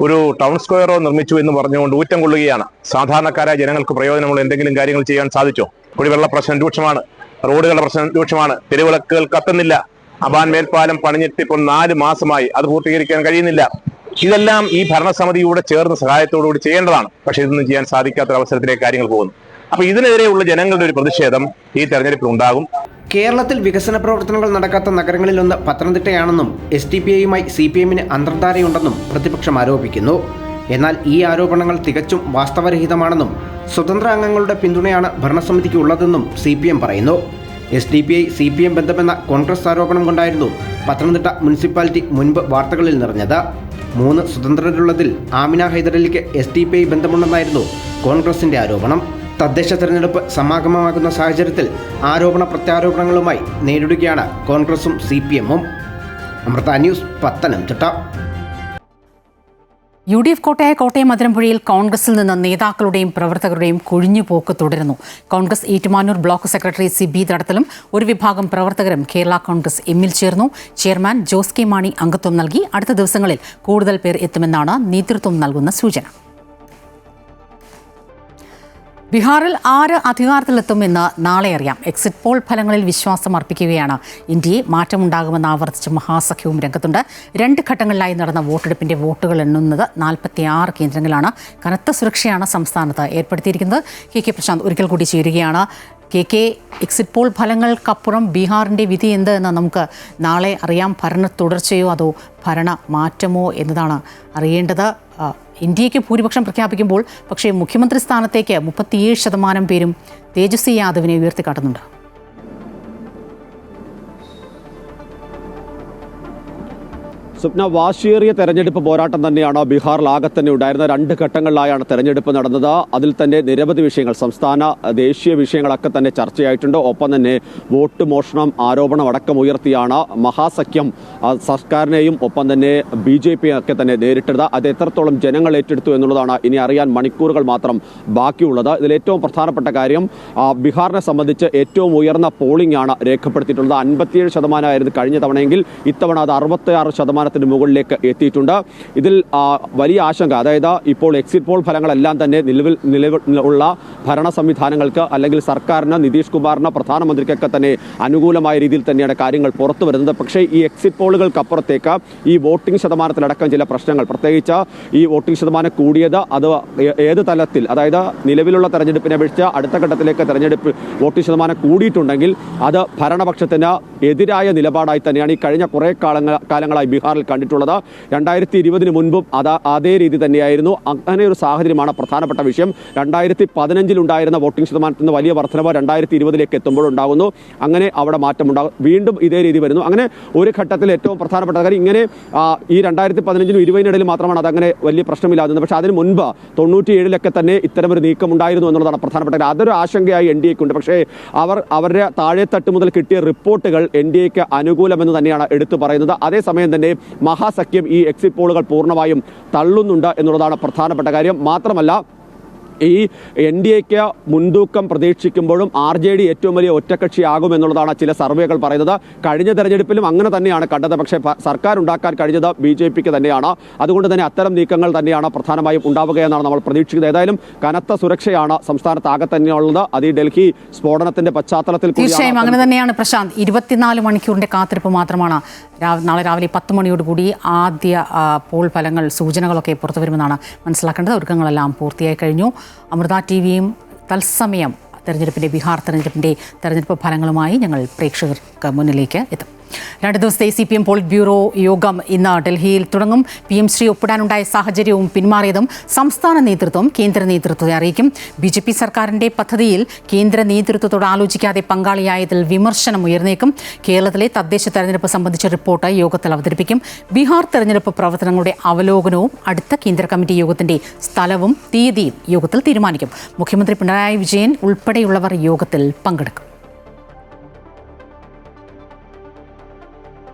[SPEAKER 17] ഒരു ടൗൺ സ്ക്വയറോ നിർമ്മിച്ചു എന്ന് പറഞ്ഞുകൊണ്ട് ഊറ്റം കൊള്ളുകയാണ്. സാധാരണക്കാരായ ജനങ്ങൾക്ക് പ്രയോജനമുള്ള എന്തെങ്കിലും കാര്യങ്ങൾ ചെയ്യാൻ സാധിച്ചോ? കുടിവെള്ള പ്രശ്നം രൂക്ഷമാണ്, റോഡുകളുടെ പ്രശ്നം രൂക്ഷമാണ്, തെരുവിളക്കുകൾ കത്തുന്നില്ല, അബാൻ മേൽപ്പാലം പണിഞ്ഞിട്ട് ഇപ്പോൾ 4 മാസമായി, അത് പൂർത്തീകരിക്കാൻ കഴിയുന്നില്ല. ഇതെല്ലാം ഈ ഭരണസമിതിയുടെ ചേർന്ന സഹായത്തോടുകൂടി ചെയ്യേണ്ടതാണ്. പക്ഷെ ഇതൊന്നും ചെയ്യാൻ സാധിക്കാത്ത അവസരത്തിലേക്ക് കാര്യങ്ങൾ പോകുന്നു. അപ്പൊ ഇതിനെതിരെയുള്ള ജനങ്ങളുടെ ഒരു പ്രതിഷേധം ഈ തെരഞ്ഞെടുപ്പിൽ ഉണ്ടാകും.
[SPEAKER 15] കേരളത്തിൽ വികസന പ്രവർത്തനങ്ങൾ നടക്കാത്ത നഗരങ്ങളിലൊന്ന് പത്തനംതിട്ടയാണെന്നും SDPIയുമായി CPMന് അന്തർധാരയുണ്ടെന്നും പ്രതിപക്ഷം ആരോപിക്കുന്നു. എന്നാൽ ഈ ആരോപണങ്ങൾ തികച്ചും വാസ്തവരഹിതമാണെന്നും സ്വതന്ത്ര അംഗങ്ങളുടെ പിന്തുണയാണ് ഭരണസമിതിക്ക് ഉള്ളതെന്നും CPM പറയുന്നു. SDPI CPM ബന്ധമെന്ന കോൺഗ്രസ് ആരോപണം കൊണ്ടായിരുന്നു പത്തനംതിട്ട മുനിസിപ്പാലിറ്റി മുൻപ് വാർത്തകളിൽ നിറഞ്ഞത്. 3 സ്വതന്ത്രരുള്ളതിൽ ആമിന ഹൈദരലിക്ക് SDPI ബന്ധമുണ്ടെന്നായിരുന്നു കോൺഗ്രസിന്റെ ആരോപണം. തദ്ദേശ തെരഞ്ഞെടുപ്പ് സമാഗമമാകുന്ന സാഹചര്യത്തിൽ ആരോപണ പ്രത്യാരോപണങ്ങളുമായി നേരിടുകയാണ് കോൺഗ്രസും CPMഉം. അമൃത ന്യൂസ്, പത്തനംതിട്ട.
[SPEAKER 1] UDF കോട്ടയായ കോട്ടയം മധുരമ്പുഴയിൽ കോൺഗ്രസിൽ നിന്ന് നേതാക്കളുടെയും പ്രവർത്തകരുടെയും കൊഴിഞ്ഞുപോക്ക് തുടരുന്നു. Congress Ettumanoor block secretary CB തടത്തലും ഒരു വിഭാഗം പ്രവർത്തകരും കേരള കോൺഗ്രസ് എമ്മിൽ ചേർന്നു. ചെയർമാൻ ജോസ് കെ മാണി അംഗത്വം നൽകി. അടുത്ത ദിവസങ്ങളിൽ കൂടുതൽ പേർ എത്തുമെന്നാണ് നേതൃത്വം നൽകുന്ന സൂചന. ബീഹാറിൽ ആര് അധികാരത്തിലെത്തുമെന്ന് നാളെ അറിയാം. എക്സിറ്റ് പോൾ ഫലങ്ങളിൽ വിശ്വാസം അർപ്പിക്കുകയാണ് ഇന്ത്യയെ. മാറ്റമുണ്ടാകുമെന്ന് ആവർത്തിച്ച് മഹാസഖ്യവും രംഗത്തുണ്ട്. 2 ഘട്ടങ്ങളിലായി നടന്ന വോട്ടെടുപ്പിന്റെ വോട്ടുകൾ എണ്ണുന്നത് 46 കേന്ദ്രങ്ങളാണ്. കനത്ത സുരക്ഷയാണ് സംസ്ഥാനത്ത് ഏർപ്പെടുത്തിയിരിക്കുന്നത്. KK പ്രശാന്ത് ഒരിക്കൽ കൂടി ചേരുകയാണ്. KK, എക്സിറ്റ് പോൾ ഫലങ്ങൾക്കപ്പുറം ബീഹാറിൻ്റെ വിധി എന്ത് എന്ന് നമുക്ക് നാളെ അറിയാം. ഭരണ തുടർച്ചയോ അതോ ഭരണ മാറ്റമോ എന്നതാണ് അറിയേണ്ടത്. ഇന്ത്യയ്ക്ക് ഭൂരിപക്ഷം പ്രഖ്യാപിക്കുമ്പോൾ പക്ഷേ മുഖ്യമന്ത്രി സ്ഥാനത്തേക്ക് 37% പേരും തേജസ്വി യാദവിനെ ഉയർത്തിക്കാട്ടുന്നുണ്ട്.
[SPEAKER 5] സ്വപ്ന, വാശിയേറിയ തെരഞ്ഞെടുപ്പ് പോരാട്ടം തന്നെയാണ് ബീഹാറിൽ ആകെ തന്നെ ഉണ്ടായിരുന്നത്. 2 ഘട്ടങ്ങളിലായാണ് തെരഞ്ഞെടുപ്പ് നടന്നത്. അതിൽ തന്നെ നിരവധി വിഷയങ്ങൾ, സംസ്ഥാന ദേശീയ വിഷയങ്ങളൊക്കെ തന്നെ ചർച്ചയായിട്ടുണ്ട്. ഒപ്പം തന്നെ വോട്ട് മോഷണം ആരോപണം അടക്കം ഉയർത്തിയാണ് മഹാസഖ്യം സർക്കാരിനെയും ഒപ്പം തന്നെ BJP ഒക്കെ തന്നെ നേരിട്ടത്. അത് എത്രത്തോളം ജനങ്ങൾ ഏറ്റെടുത്തു എന്നുള്ളതാണ് ഇനി അറിയാൻ മണിക്കൂറുകൾ മാത്രം ബാക്കിയുള്ളത്. ഇതിൽ ഏറ്റവും പ്രധാനപ്പെട്ട കാര്യം, ബീഹാറിനെ സംബന്ധിച്ച് ഏറ്റവും ഉയർന്ന പോളിംഗ് ആണ് രേഖപ്പെടുത്തിയിട്ടുള്ളത്. 57% ആയിരുന്നു കഴിഞ്ഞ തവണയെങ്കിൽ ഇത്തവണ അത് 66% മുകളിലേക്ക് എത്തിയിട്ടുണ്ട്. ഇതിൽ വലിയ ആശങ്ക, അതായത് ഇപ്പോൾ എക്സിറ്റ് പോൾ ഫലങ്ങളെല്ലാം തന്നെ നിലവിലുള്ള ഭരണ സംവിധാനങ്ങൾക്ക് അല്ലെങ്കിൽ സർക്കാരിന്, നിതീഷ് കുമാറിന്, പ്രധാനമന്ത്രിക്കൊക്കെ തന്നെ അനുകൂലമായ രീതിയിൽ തന്നെയാണ് കാര്യങ്ങൾ പുറത്തു വരുന്നത്. പക്ഷേ ഈ എക്സിറ്റ് പോളുകൾക്കപ്പുറത്തേക്ക് ഈ വോട്ടിംഗ് ശതമാനത്തിലടക്കം ചില പ്രശ്നങ്ങൾ, പ്രത്യേകിച്ച് ഈ വോട്ടിംഗ് ശതമാനം കൂടിയത് അത് ഏത് തലത്തിൽ, അതായത് നിലവിലുള്ള തെരഞ്ഞെടുപ്പിനെ അപേക്ഷിച്ച് അടുത്ത ഘട്ടത്തിലേക്ക് തെരഞ്ഞെടുപ്പ് വോട്ടിംഗ് ശതമാനം കൂടിയിട്ടുണ്ടെങ്കിൽ അത് ഭരണപക്ഷത്തിന് എതിരായ നിലപാടായി തന്നെയാണ് ഈ കഴിഞ്ഞ കുറേ കാലങ്ങളായി ബീഹാറിൽ കണ്ടിട്ടുള്ളത്. 2020 മുൻപും അതേ രീതി തന്നെയായിരുന്നു. അങ്ങനെ ഒരു സാഹചര്യമാണ് പ്രധാനപ്പെട്ട വിഷയം. 2015 ഉണ്ടായിരുന്ന വോട്ടിംഗ് ശതമാനത്തിൽ നിന്ന് വലിയ വർധനവ് 2020 എത്തുമ്പോഴുണ്ടാകുന്നു. അങ്ങനെ അവിടെ മാറ്റമുണ്ടാകും. വീണ്ടും ഇതേ രീതി വരുന്നു. അങ്ങനെ ഒരു ഘട്ടത്തിൽ ഏറ്റവും പ്രധാനപ്പെട്ട കാര്യം, ഇങ്ങനെ ഈ 2015 2020 മാത്രമാണ് അതങ്ങനെ വലിയ പ്രശ്നമില്ലാതിരുന്നത്. പക്ഷേ അതിന് മുൻപ് 97 തന്നെ ഇത്തരമൊരു നീക്കം ഉണ്ടായിരുന്നു എന്നുള്ളതാണ് പ്രധാനപ്പെട്ട കാര്യം. അതൊരു ആശങ്കയായി NDAക്കുണ്ട്. പക്ഷേ അവരുടെ താഴെത്തട്ട് മുതൽ കിട്ടിയ റിപ്പോർട്ടുകൾ NDAക്ക് അനുകൂലമെന്ന് തന്നെയാണ് എടുത്തു പറയുന്നത്. അതേസമയം തന്നെ മഹാസഖ്യം ഈ എക്സിറ്റ് പോളുകൾ പൂർണ്ണമായും തള്ളുന്നുണ്ട് എന്നുള്ളതാണ് പ്രധാനപ്പെട്ട കാര്യം. മാത്രമല്ല, ഈ NDAക്ക് മുൻതൂക്കം പ്രതീക്ഷിക്കുമ്പോഴും RJD ഏറ്റവും വലിയ ഒറ്റക്കക്ഷിയാകുമെന്നുള്ളതാണ് ചില സർവേകൾ പറയുന്നത്. കഴിഞ്ഞ തെരഞ്ഞെടുപ്പിലും അങ്ങനെ തന്നെയാണ് കണ്ടത്. പക്ഷേ സർക്കാർ ഉണ്ടാക്കാൻ കഴിഞ്ഞത് BJPക്ക് തന്നെയാണ്. അതുകൊണ്ട് തന്നെ അത്തരം നീക്കങ്ങൾ തന്നെയാണ് പ്രധാനമായും ഉണ്ടാവുകയെന്നാണ് നമ്മൾ പ്രതീക്ഷിക്കുന്നത്. ഏതായാലും കനത്ത സുരക്ഷയാണ് സംസ്ഥാനത്താകെ തന്നെയുള്ളത്. അത് ഈ ഡൽഹി സ്ഫോടനത്തിന്റെ പശ്ചാത്തലത്തിൽ
[SPEAKER 1] തീർച്ചയായും അങ്ങനെ തന്നെയാണ് പ്രശാന്ത്. 24 മണിക്കൂറിന്റെ കാത്തിരിപ്പ് മാത്രമാണ്. നാളെ രാവിലെ 10 മണിയോടുകൂടി ആദ്യ പോൾ ഫലങ്ങൾ, സൂചനകളൊക്കെ പുറത്തു വരുമെന്നാണ് മനസ്സിലാക്കേണ്ടത്. ഒരുക്കങ്ങളെല്ലാം പൂർത്തിയായി കഴിഞ്ഞു. അമൃത TVയും തത്സമയം ബീഹാർ തെരഞ്ഞെടുപ്പ് ഫലങ്ങളുമായി ഞങ്ങൾ പ്രേക്ഷകർക്ക് മുന്നിലേക്ക് എത്തും. 2 ദിവസത്തെ CPM പോളിറ്റ് ബ്യൂറോ യോഗം ഇന്ന് ഡൽഹിയിൽ തുടങ്ങും. PM ശ്രീ ഒപ്പിടാനുണ്ടായ സാഹചര്യവും പിന്മാറിയതും സംസ്ഥാന നേതൃത്വം കേന്ദ്ര നേതൃത്വത്തെ അറിയിക്കും. BJP സർക്കാരിന്റെ പദ്ധതിയിൽ കേന്ദ്ര നേതൃത്വത്തോട് ആലോചിക്കാതെ പങ്കാളിയായതിൽ വിമർശനം ഉയർന്നേക്കും. കേരളത്തിലെ തദ്ദേശ തെരഞ്ഞെടുപ്പ് സംബന്ധിച്ച റിപ്പോർട്ട് യോഗത്തിൽ അവതരിപ്പിക്കും. ബീഹാർ തെരഞ്ഞെടുപ്പ് പ്രവർത്തനങ്ങളുടെ അവലോകനവും അടുത്ത കേന്ദ്ര കമ്മിറ്റി യോഗത്തിന്റെ സ്ഥലവും തീയതിയും യോഗത്തിൽ തീരുമാനിക്കും. മുഖ്യമന്ത്രി പിണറായി വിജയൻ ഉൾപ്പെടെയുള്ളവർ യോഗത്തിൽ പങ്കെടുക്കും.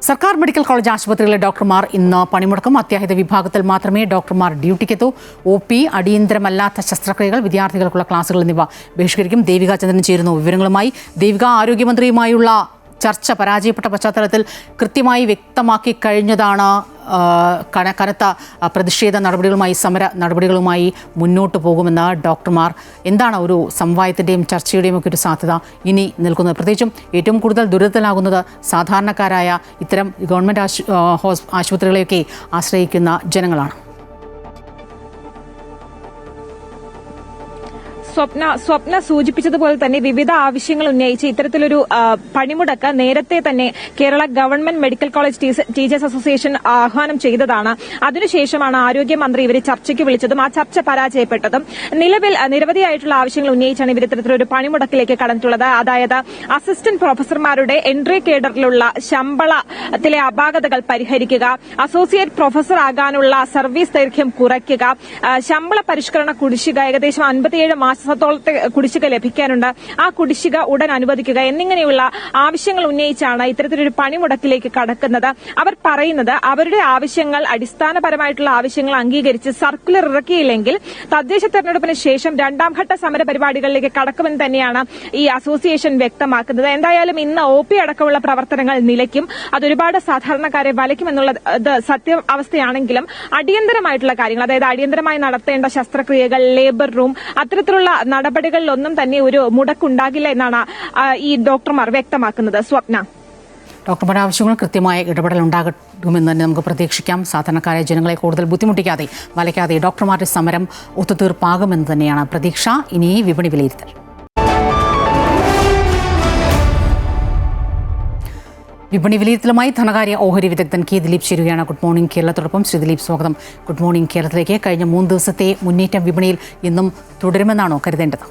[SPEAKER 1] സർക്കാർ മെഡിക്കൽ കോളേജ് ആശുപത്രികളിലെ ഡോക്ടർമാർ ഇന്ന് പണിമുടക്കും. അത്യാഹിത വിഭാഗത്തിൽ മാത്രമേ ഡോക്ടർമാർ ഡ്യൂട്ടിക്കെത്തൂ. OP, അടിയന്തരമല്ലാത്ത ശസ്ത്രക്രിയകൾ, വിദ്യാർത്ഥികൾക്കുള്ള ക്ലാസുകൾ എന്നിവ ബഹിഷ്കരിക്കും. ദേവിക ചന്ദ്രൻ ചേരുന്നു വിവരങ്ങളുമായി. ദേവിക, ആരോഗ്യമന്ത്രിയുമായുള്ള ചർച്ച പരാജയപ്പെട്ട പശ്ചാത്തലത്തിൽ കൃത്യമായി വ്യക്തമാക്കി കഴിഞ്ഞതാണ് കനത്ത പ്രതിഷേധ നടപടികളുമായി, സമര നടപടികളുമായി മുന്നോട്ട് പോകുമെന്ന് ഡോക്ടർമാർ. എന്താണ് ഒരു സമവായത്തിൻ്റെയും ചർച്ചയുടെയും ഒക്കെ ഒരു സാധ്യത ഇനി നിൽക്കുന്നത്? പ്രത്യേകിച്ചും ഏറ്റവും കൂടുതൽ ദുരിതത്തിലാകുന്നത് സാധാരണക്കാരായ ഇത്തരം ഗവൺമെൻറ് ആശുപത്രികളെയൊക്കെ ആശ്രയിക്കുന്ന ജനങ്ങളാണ്.
[SPEAKER 18] സ്വപ്ന സൂചിപ്പിച്ചതുപോലെ തന്നെ വിവിധ ആവശ്യങ്ങൾ ഉന്നയിച്ച് ഇത്തരത്തിലൊരു പണിമുടക്ക് നേരത്തെ തന്നെ Kerala government medical college teachers association ആഹ്വാനം ചെയ്തതാണ്. അതിനുശേഷമാണ് ആരോഗ്യമന്ത്രി ഇവരെ ചർച്ചയ്ക്ക് വിളിച്ചതും ആ ചർച്ച പരാജയപ്പെട്ടതും. നിലവിൽ നിരവധിയായിട്ടുള്ള ആവശ്യങ്ങൾ ഉന്നയിച്ചാണ് ഇവർ ഇത്തരത്തിലൊരു പണിമുടക്കിലേക്ക് കടന്നിട്ടുള്ളത്. അതായത് അസിസ്റ്റന്റ് പ്രൊഫസർമാരുടെ എൻട്രി കേഡറിലുള്ള ശമ്പളത്തിലെ അപാകതകൾ പരിഹരിക്കുക, അസോസിയേറ്റ് പ്രൊഫസർ ആകാനുള്ള സർവീസ് ദൈർഘ്യം കുറയ്ക്കുക, ശമ്പള പരിഷ്കരണ കുടിശ്ശിക ഏകദേശം 57 മാസത്തോളത്തെ കുടിശ്ശിക ലഭിക്കാനുണ്ട്, ആ കുടിശ്ശിക ഉടൻ അനുവദിക്കുക എന്നിങ്ങനെയുള്ള ആവശ്യങ്ങൾ ഉന്നയിച്ചാണ് ഇത്തരത്തിലൊരു പണിമുടക്കിലേക്ക് കടക്കുന്നത്. അവർ പറയുന്നത് അവരുടെ ആവശ്യങ്ങൾ, അടിസ്ഥാനപരമായിട്ടുള്ള ആവശ്യങ്ങൾ അംഗീകരിച്ച് സർക്കുലർ ഇറക്കിയില്ലെങ്കിൽ തദ്ദേശ തെരഞ്ഞെടുപ്പിന് ശേഷം 2ാം ഘട്ട സമര പരിപാടികളിലേക്ക് കടക്കുമെന്ന് തന്നെയാണ് ഈ അസോസിയേഷൻ വ്യക്തമാക്കുന്നത്. എന്തായാലും ഇന്ന് OP അടക്കമുള്ള പ്രവർത്തനങ്ങൾ നിലയ്ക്കും. അതൊരുപാട് സാധാരണക്കാരെ വലയ്ക്കുമെന്നുള്ളത് സത്യാവസ്ഥയാണെങ്കിലും അടിയന്തരമായിട്ടുള്ള കാര്യങ്ങൾ, അതായത് അടിയന്തരമായി നടത്തേണ്ട ശസ്ത്രക്രിയകൾ, ലേബർ റൂം, അത്തരത്തിലുള്ള നടപടികളിലൊന്നും തന്നെ ഒരു മുടക്കുണ്ടാകില്ല എന്നാണ് ഈ ഡോക്ടർമാർ വ്യക്തമാക്കുന്നത്. സ്വപ്ന,
[SPEAKER 1] ഡോക്ടർമാരുടെ ആവശ്യങ്ങൾ കൃത്യമായ ഇടപെടൽ ഉണ്ടാകുമെന്ന് തന്നെ നമുക്ക് പ്രതീക്ഷിക്കാം. സാധാരണക്കാരായ ജനങ്ങളെ കൂടുതൽ ബുദ്ധിമുട്ടിക്കാതെ, വലയ്ക്കാതെ ഡോക്ടർമാരുടെ സമരം ഒത്തുതീർപ്പാകുമെന്ന് തന്നെയാണ് പ്രതീക്ഷ. ഇനി വിപണി വിലയിരുത്തൽ. വിപണി വിലയിരുത്തലുമായി ധനകാര്യ ഓഹരി വിദഗ്ധൻ കെ ദിലീപ് ചേരുകയാണ്. ഗുഡ് മോർണിംഗ് കേരളത്തോടൊപ്പം. ശ്രീ ദിലീപ്, സ്വാഗതം. ഗുഡ് മോർണിംഗ് കേരളത്തിലേക്ക്. കഴിഞ്ഞ 3 ദിവസത്തെ മുന്നേറ്റം വിപണിയിൽ ഇന്നും തുടരുമെന്നാണോ കരുതേണ്ടത്?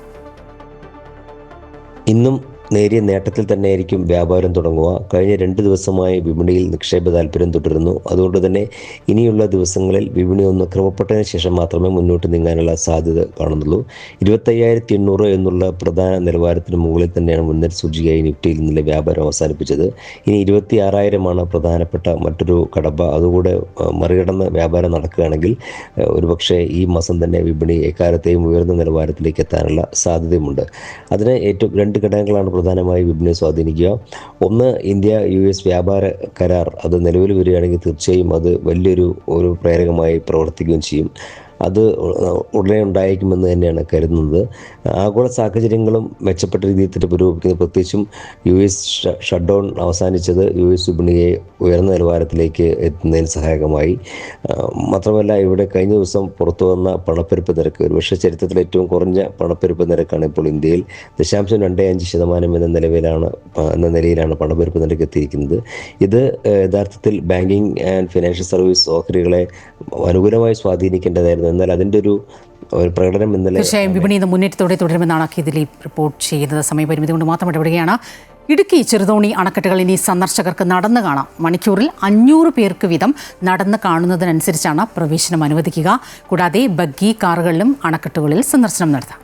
[SPEAKER 19] ഇന്നും നേരിയ നേട്ടത്തിൽ തന്നെയായിരിക്കും വ്യാപാരം തുടങ്ങുക. കഴിഞ്ഞ 2 ദിവസമായി വിപണിയിൽ നിക്ഷേപ താല്പര്യം തുടരുന്നു. അതുകൊണ്ട് തന്നെ ഇനിയുള്ള ദിവസങ്ങളിൽ വിപണി ഒന്ന് ക്രമപ്പെട്ടതിന് ശേഷം മാത്രമേ മുന്നോട്ട് നീങ്ങാനുള്ള സാധ്യത കാണുന്നുള്ളൂ. 25,800 എന്നുള്ള പ്രധാന നിലവാരത്തിന് മുകളിൽ തന്നെയാണ് മുൻനിര സൂചികയായി നിഫ്റ്റിയിൽ ഇന്നലെ വ്യാപാരം അവസാനിപ്പിച്ചത്. ഇനി 26,000 പ്രധാനപ്പെട്ട മറ്റൊരു കടമ്പ. അതുകൂടെ മറികടന്ന് വ്യാപാരം നടക്കുകയാണെങ്കിൽ ഒരുപക്ഷെ ഈ മാസം തന്നെ വിപണി എക്കാലത്തെയും ഉയർന്ന നിലവാരത്തിലേക്ക് എത്താനുള്ള സാധ്യതയുമുണ്ട്. അതിന് ഏറ്റവും 2 ഘടകങ്ങളാണ് പ്രധാനമായി വിപണിയെ സ്വാധീനിക്കുക. ഒന്ന്, India-US വ്യാപാര കരാർ. അത് നിലവിൽ വരികയാണെങ്കിൽ തീർച്ചയായും അത് വലിയൊരു പ്രേരകമായി പ്രവർത്തിക്കുകയും ചെയ്യും. അത് ഉടനെ ഉണ്ടായേക്കുമെന്ന് തന്നെയാണ് കരുതുന്നത്. ആഗോള സാഹചര്യങ്ങളും മെച്ചപ്പെട്ട രീതിയിൽ തന്നെ പുരോഗമിക്കുന്നത്. പ്രത്യേകിച്ചും US ഷട്ട് ഡൗൺ അവസാനിച്ചത് US വിപണിയെ ഉയർന്ന നിലവാരത്തിലേക്ക് എത്തുന്നതിന് സഹായകമായി. മാത്രമല്ല, ഇവിടെ കഴിഞ്ഞ ദിവസം പുറത്തു വന്ന പണപ്പെരുപ്പ് നിരക്ക് ഒരുപക്ഷെ ചരിത്രത്തിലെ ഏറ്റവും കുറഞ്ഞ പണപ്പെരുപ്പ് നിരക്കാണ് ഇപ്പോൾ ഇന്ത്യയിൽ. 0.25% എന്ന നിലയിലാണ് പണപ്പെരുപ്പ് നിരക്ക് എത്തിയിരിക്കുന്നത്. ഇത് യഥാർത്ഥത്തിൽ ബാങ്കിങ് ആൻഡ് ഫിനാൻഷ്യൽ സർവീസ് ഓഹരികളെ അനുകൂലമായി സ്വാധീനിക്കേണ്ടതായിരുന്നു. എന്നാൽ അതിൻ്റെ ഒരു പ്രകടനം ഇന്നലെ
[SPEAKER 1] തീർച്ചയായും വിപണി ഇന്ന് മുന്നേറ്റത്തോടെ തുടരുമെന്നാണ് കെ ദിലീപ് റിപ്പോർട്ട് ചെയ്യുന്നത്. സമയപരിമിതി കൊണ്ട് മാത്രം ഇടപെടുകയാണ്. ഇടുക്കി ചെറുതോണി അണക്കെട്ടുകൾ ഇനി സന്ദർശകർക്ക് നടന്നു കാണാം. മണിക്കൂറിൽ 500 പേർക്ക് വീതം നടന്ന് കാണുന്നതിനനുസരിച്ചാണ് പ്രവേശനം അനുവദിക്കുക. കൂടാതെ ബഗ്ഗി കാറുകളിലും അണക്കെട്ടുകളിൽ സന്ദർശനം നടത്താം.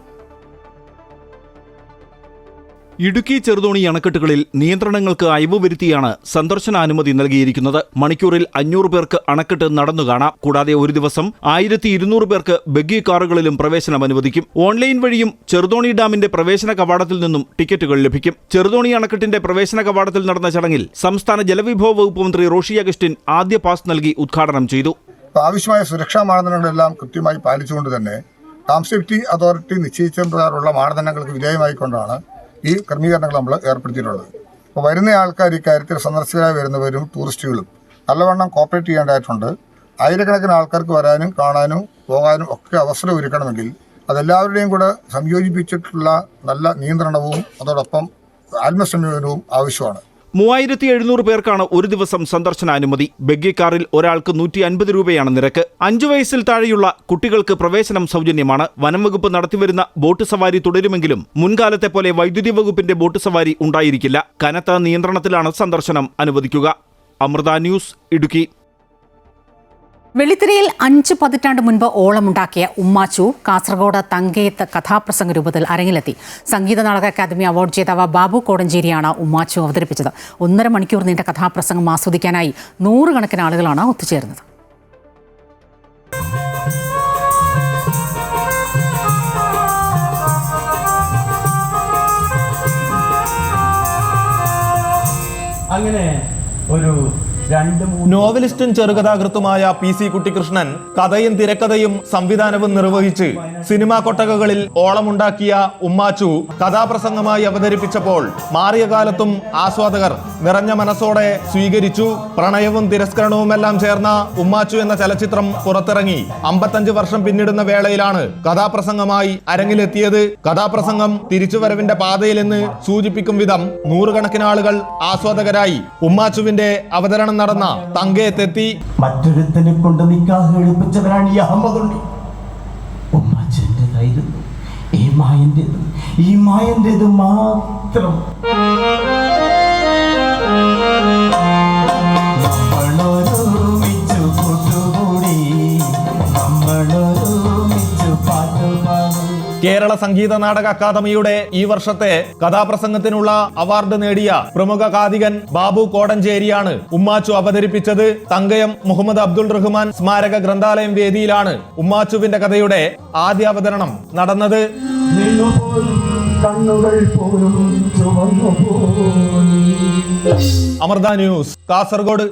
[SPEAKER 20] ഇടുക്കി ചെറുതോണി അണക്കെട്ടുകളിൽ നിയന്ത്രണങ്ങൾക്ക് അയവ് വരുത്തിയാണ് സന്ദർശനാനുമതി നൽകിയിരിക്കുന്നത്. മണിക്കൂറിൽ 500 പേർക്ക് അണക്കെട്ട് നടന്നു കാണാം. കൂടാതെ ഒരു ദിവസം 1200 പേർക്ക് ബഗ്ഗി കാറുകളിലും പ്രവേശനം അനുവദിക്കും. ഓൺലൈൻ വഴിയും ചെറുതോണി ഡാമിന്റെ പ്രവേശന കവാടത്തിൽ നിന്നും ടിക്കറ്റുകൾ ലഭിക്കും. ചെറുതോണി അണക്കെട്ടിന്റെ പ്രവേശന കവാടത്തിൽ നടന്ന ചടങ്ങിൽ സംസ്ഥാന ജലവിഭവ വകുപ്പ് മന്ത്രി റോഷി അഗസ്റ്റിൻ ആദ്യ പാസ് നൽകി ഉദ്ഘാടനം ചെയ്തു.
[SPEAKER 21] ആവശ്യമായ സുരക്ഷാ മാനദണ്ഡങ്ങളെല്ലാം കൃത്യമായി പാലിച്ചുകൊണ്ട് തന്നെ ഡാം സേഫ്റ്റി അതോറിറ്റി നിശ്ചയിച്ച പ്രകാരമുള്ള മാനദണ്ഡങ്ങൾക്ക് വിധേയമായിക്കൊണ്ടാണ് ഈ ക്രമീകരണങ്ങൾ നമ്മൾ ഏർപ്പെടുത്തിയിട്ടുള്ളത്. അപ്പോൾ വരുന്ന ആൾക്കാർ ഇക്കാര്യത്തിൽ സന്ദർശകരായി വരുന്നവരും ടൂറിസ്റ്റുകളും നല്ലവണ്ണം കോപ്പറേറ്റ് ചെയ്യേണ്ടതായിട്ടുണ്ട്. ആയിരക്കണക്കിന് ആൾക്കാർക്ക് വരാനും കാണാനും പോകാനും ഒക്കെ അവസരം ഒരുക്കണമെങ്കിൽ അതെല്ലാവരുടെയും കൂടെ സംയോജിപ്പിച്ചിട്ടുള്ള നല്ല നിയന്ത്രണവും അതോടൊപ്പം ആത്മസംയമനവും ആവശ്യമാണ്.
[SPEAKER 20] 3700 പേർക്കാണ് ഒരു ദിവസം സന്ദർശനാനുമതി. ബഗ്ഗി കാറിൽ ഒരാൾക്ക് 150 രൂപയാണ് നിരക്ക്. 5 വയസ്സിൽ താഴെയുള്ള കുട്ടികൾക്ക് പ്രവേശനം സൗജന്യമാണ്. വനംവകുപ്പ് നടത്തിവരുന്ന ബോട്ട് സവാരി തുടരുമെങ്കിലും മുൻകാലത്തെ പോലെ വൈദ്യുതി വകുപ്പിന്റെ ബോട്ട് സവാരി ഉണ്ടായിരിക്കില്ല. കനത്ത നിയന്ത്രണത്തിലാണ് സന്ദർശനം അനുവദിക്കുക. അമൃത ന്യൂസ്, ഇടുക്കി.
[SPEAKER 1] വെള്ളിത്തിരയിൽ 5 പതിറ്റാണ്ട് മുൻപ് ഓളമുണ്ടാക്കിയ ഉമ്മാച്ചു കാസർഗോഡ് തങ്കയത്ത് കഥാപ്രസംഗ രൂപത്തിൽ അരങ്ങിലെത്തി. സംഗീത നാടക അക്കാദമി അവാർഡ് ജേതാവ് ബാബു കോടഞ്ചേരിയാണ് ഉമ്മാച്ചു അവതരിപ്പിച്ചത്. 1.5 മണിക്കൂർ നീണ്ട കഥാപ്രസംഗം ആസ്വദിക്കാനായി 100 കണക്കിന് ആളുകളാണ് ഒത്തുചേർന്നത്.
[SPEAKER 3] അങ്ങനെ ഒരു നോവലിസ്റ്റും ചെറുകഥാകൃത്തുമായ PC കുട്ടിക്കൃഷ്ണൻ കഥയും തിരക്കഥയും സംവിധാനവും നിർവഹിച്ച് സിനിമാ കൊട്ടകകളിൽ ഓളമുണ്ടാക്കിയ ഉമ്മാച്ചു കഥാപ്രസംഗമായി അവതരിപ്പിച്ചപ്പോൾ മാറിയ കാലത്തും ആസ്വാദകർ നിറഞ്ഞ മനസ്സോടെ സ്വീകരിച്ചു. പ്രണയവും തിരസ്കരണവുമെല്ലാം ചേർന്ന ഉമ്മാച്ചു എന്ന ചലച്ചിത്രം പുറത്തിറങ്ങി 55 വർഷം പിന്നിടുന്ന വേളയിലാണ് കഥാപ്രസംഗമായി അരങ്ങിലെത്തിയത്. കഥാപ്രസംഗം തിരിച്ചുവരവിന്റെ പാതയിലെന്ന് സൂചിപ്പിക്കും വിധം 100 കണക്കിന് ആളുകൾ ആസ്വാദകരായി ഉമ്മാച്ചുവിന്റെ അവതരണം നടന്ന തങ്കയത്തെത്തി. മറ്റൊരുത്തനെ കൊണ്ട് നിക്കാഹ് എഴുപ്പിച്ചവരാണ് ഈ അഹമ്മദുണ്ണി. ഉമ്മാച്ചൻ്റെതായിരുന്നു ഈ മായൻ്റെത് മാത്രം. നമ്മളൊരുമിച്ചു കൂട്ടുകൂടി, നമ്മളൊരുമിച്ചു പാട്ടുപാടി. കേരള സംഗീത നാടക അക്കാദമിയുടെ ഈ വർഷത്തെ കഥാപ്രസംഗത്തിനുള്ള അവാർഡ് നേടിയ പ്രമുഖ കാഥികൻ ബാബു കോടഞ്ചേരിയാണ് ഉമ്മാച്ചു അവതരിപ്പിച്ചത്. തങ്കയം മുഹമ്മദ് അബ്ദുൾ റഹ്മാൻ സ്മാരക ഗ്രന്ഥാലയം വേദിയിലാണ് ഉമ്മാച്ചുവിന്റെ കഥയുടെ ആദ്യ അവതരണം നടന്നത്. അമൃത ന്യൂസ്, കാസർഗോഡ്.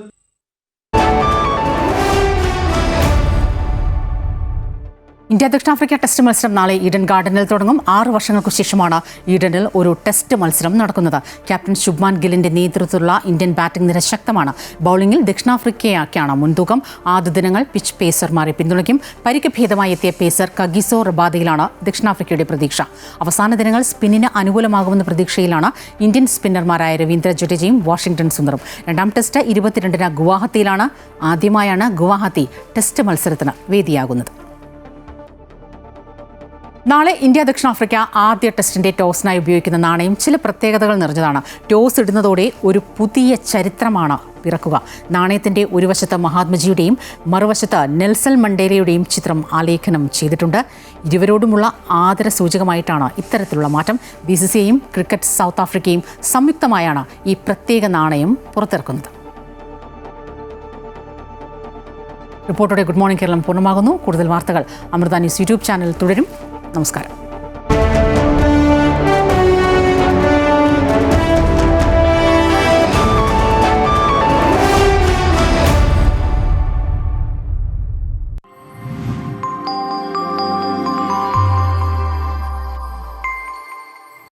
[SPEAKER 1] ഇന്ത്യ ദക്ഷിണാഫ്രിക്ക ടെസ്റ്റ് മത്സരം നാളെ ഈഡൻ ഗാർഡനിൽ തുടങ്ങും. 6 വർഷങ്ങൾക്കു ശേഷമാണ് ഈഡനിൽ ഒരു ടെസ്റ്റ് മത്സരം നടക്കുന്നത്. ക്യാപ്റ്റൻ ശുഭ്മാൻ ഗില്ലിന്റെ നേതൃത്വത്തിലുള്ള ഇന്ത്യൻ ബാറ്റിംഗ് നിര ശക്തമാണ്. ബൌളിംഗിൽ ദക്ഷിണാഫ്രിക്കയ്ക്കാണ് മുൻതൂക്കം. ആദ്യ ദിനങ്ങൾ പിച്ച് പേസർമാരെ പിന്തുണയ്ക്കും. പരിക്ക് ഭേദമായി എത്തിയ പേസർ കഗിസോ റബാദയിലാണ് ദക്ഷിണാഫ്രിക്കയുടെ പ്രതീക്ഷ. അവസാന ദിനങ്ങൾ സ്പിന്നിന് അനുകൂലമാകുമെന്ന പ്രതീക്ഷയിലാണ് ഇന്ത്യൻ സ്പിന്നർമാരായ രവീന്ദ്ര ജഡേജയും വാഷിംഗ്ടൺ സുന്ദറും. രണ്ടാം ടെസ്റ്റ് 22-ന് ഗുവാഹത്തിയിലാണ്. ആദ്യമായാണ് ഗുവാഹത്തി ടെസ്റ്റ് മത്സരത്തിന് വേദിയാകുന്നത്. നാളെ ഇന്ത്യ ദക്ഷിണാഫ്രിക്ക ആദ്യ ടെസ്റ്റിന്റെ ടോസിനായി ഉപയോഗിക്കുന്ന നാണയം ചില പ്രത്യേകതകൾ നിറഞ്ഞതാണ്. ടോസ് ഇടുന്നതോടെ ഒരു പുതിയ ചരിത്രമാണ് പിറക്കുക. നാണയത്തിന്റെ ഒരു വശത്ത് മഹാത്മജിയുടെയും മറുവശത്ത് നെൽസൺ മണ്ടേലയുടെയും ചിത്രം ആലേഖനം ചെയ്തിട്ടുണ്ട്. ഇരുവരോടുമുള്ള ആദര സൂചകമായിട്ടാണ് ഇത്തരത്തിലുള്ള മാറ്റം. BCCIയും ക്രിക്കറ്റ് സൗത്ത് ആഫ്രിക്കയും സംയുക്തമായാണ് ഈ പ്രത്യേക നാണയം പുറത്തിറക്കുന്നത്. റിപ്പോർട്ടോടെ ഗുഡ് മോർണിംഗ് കേരളം പൂർണ്ണമാകുന്നു. കൂടുതൽ വാർത്തകൾ അമൃത ന്യൂസ് യൂട്യൂബ് ചാനൽ തുടരും. നമസ്കാരം.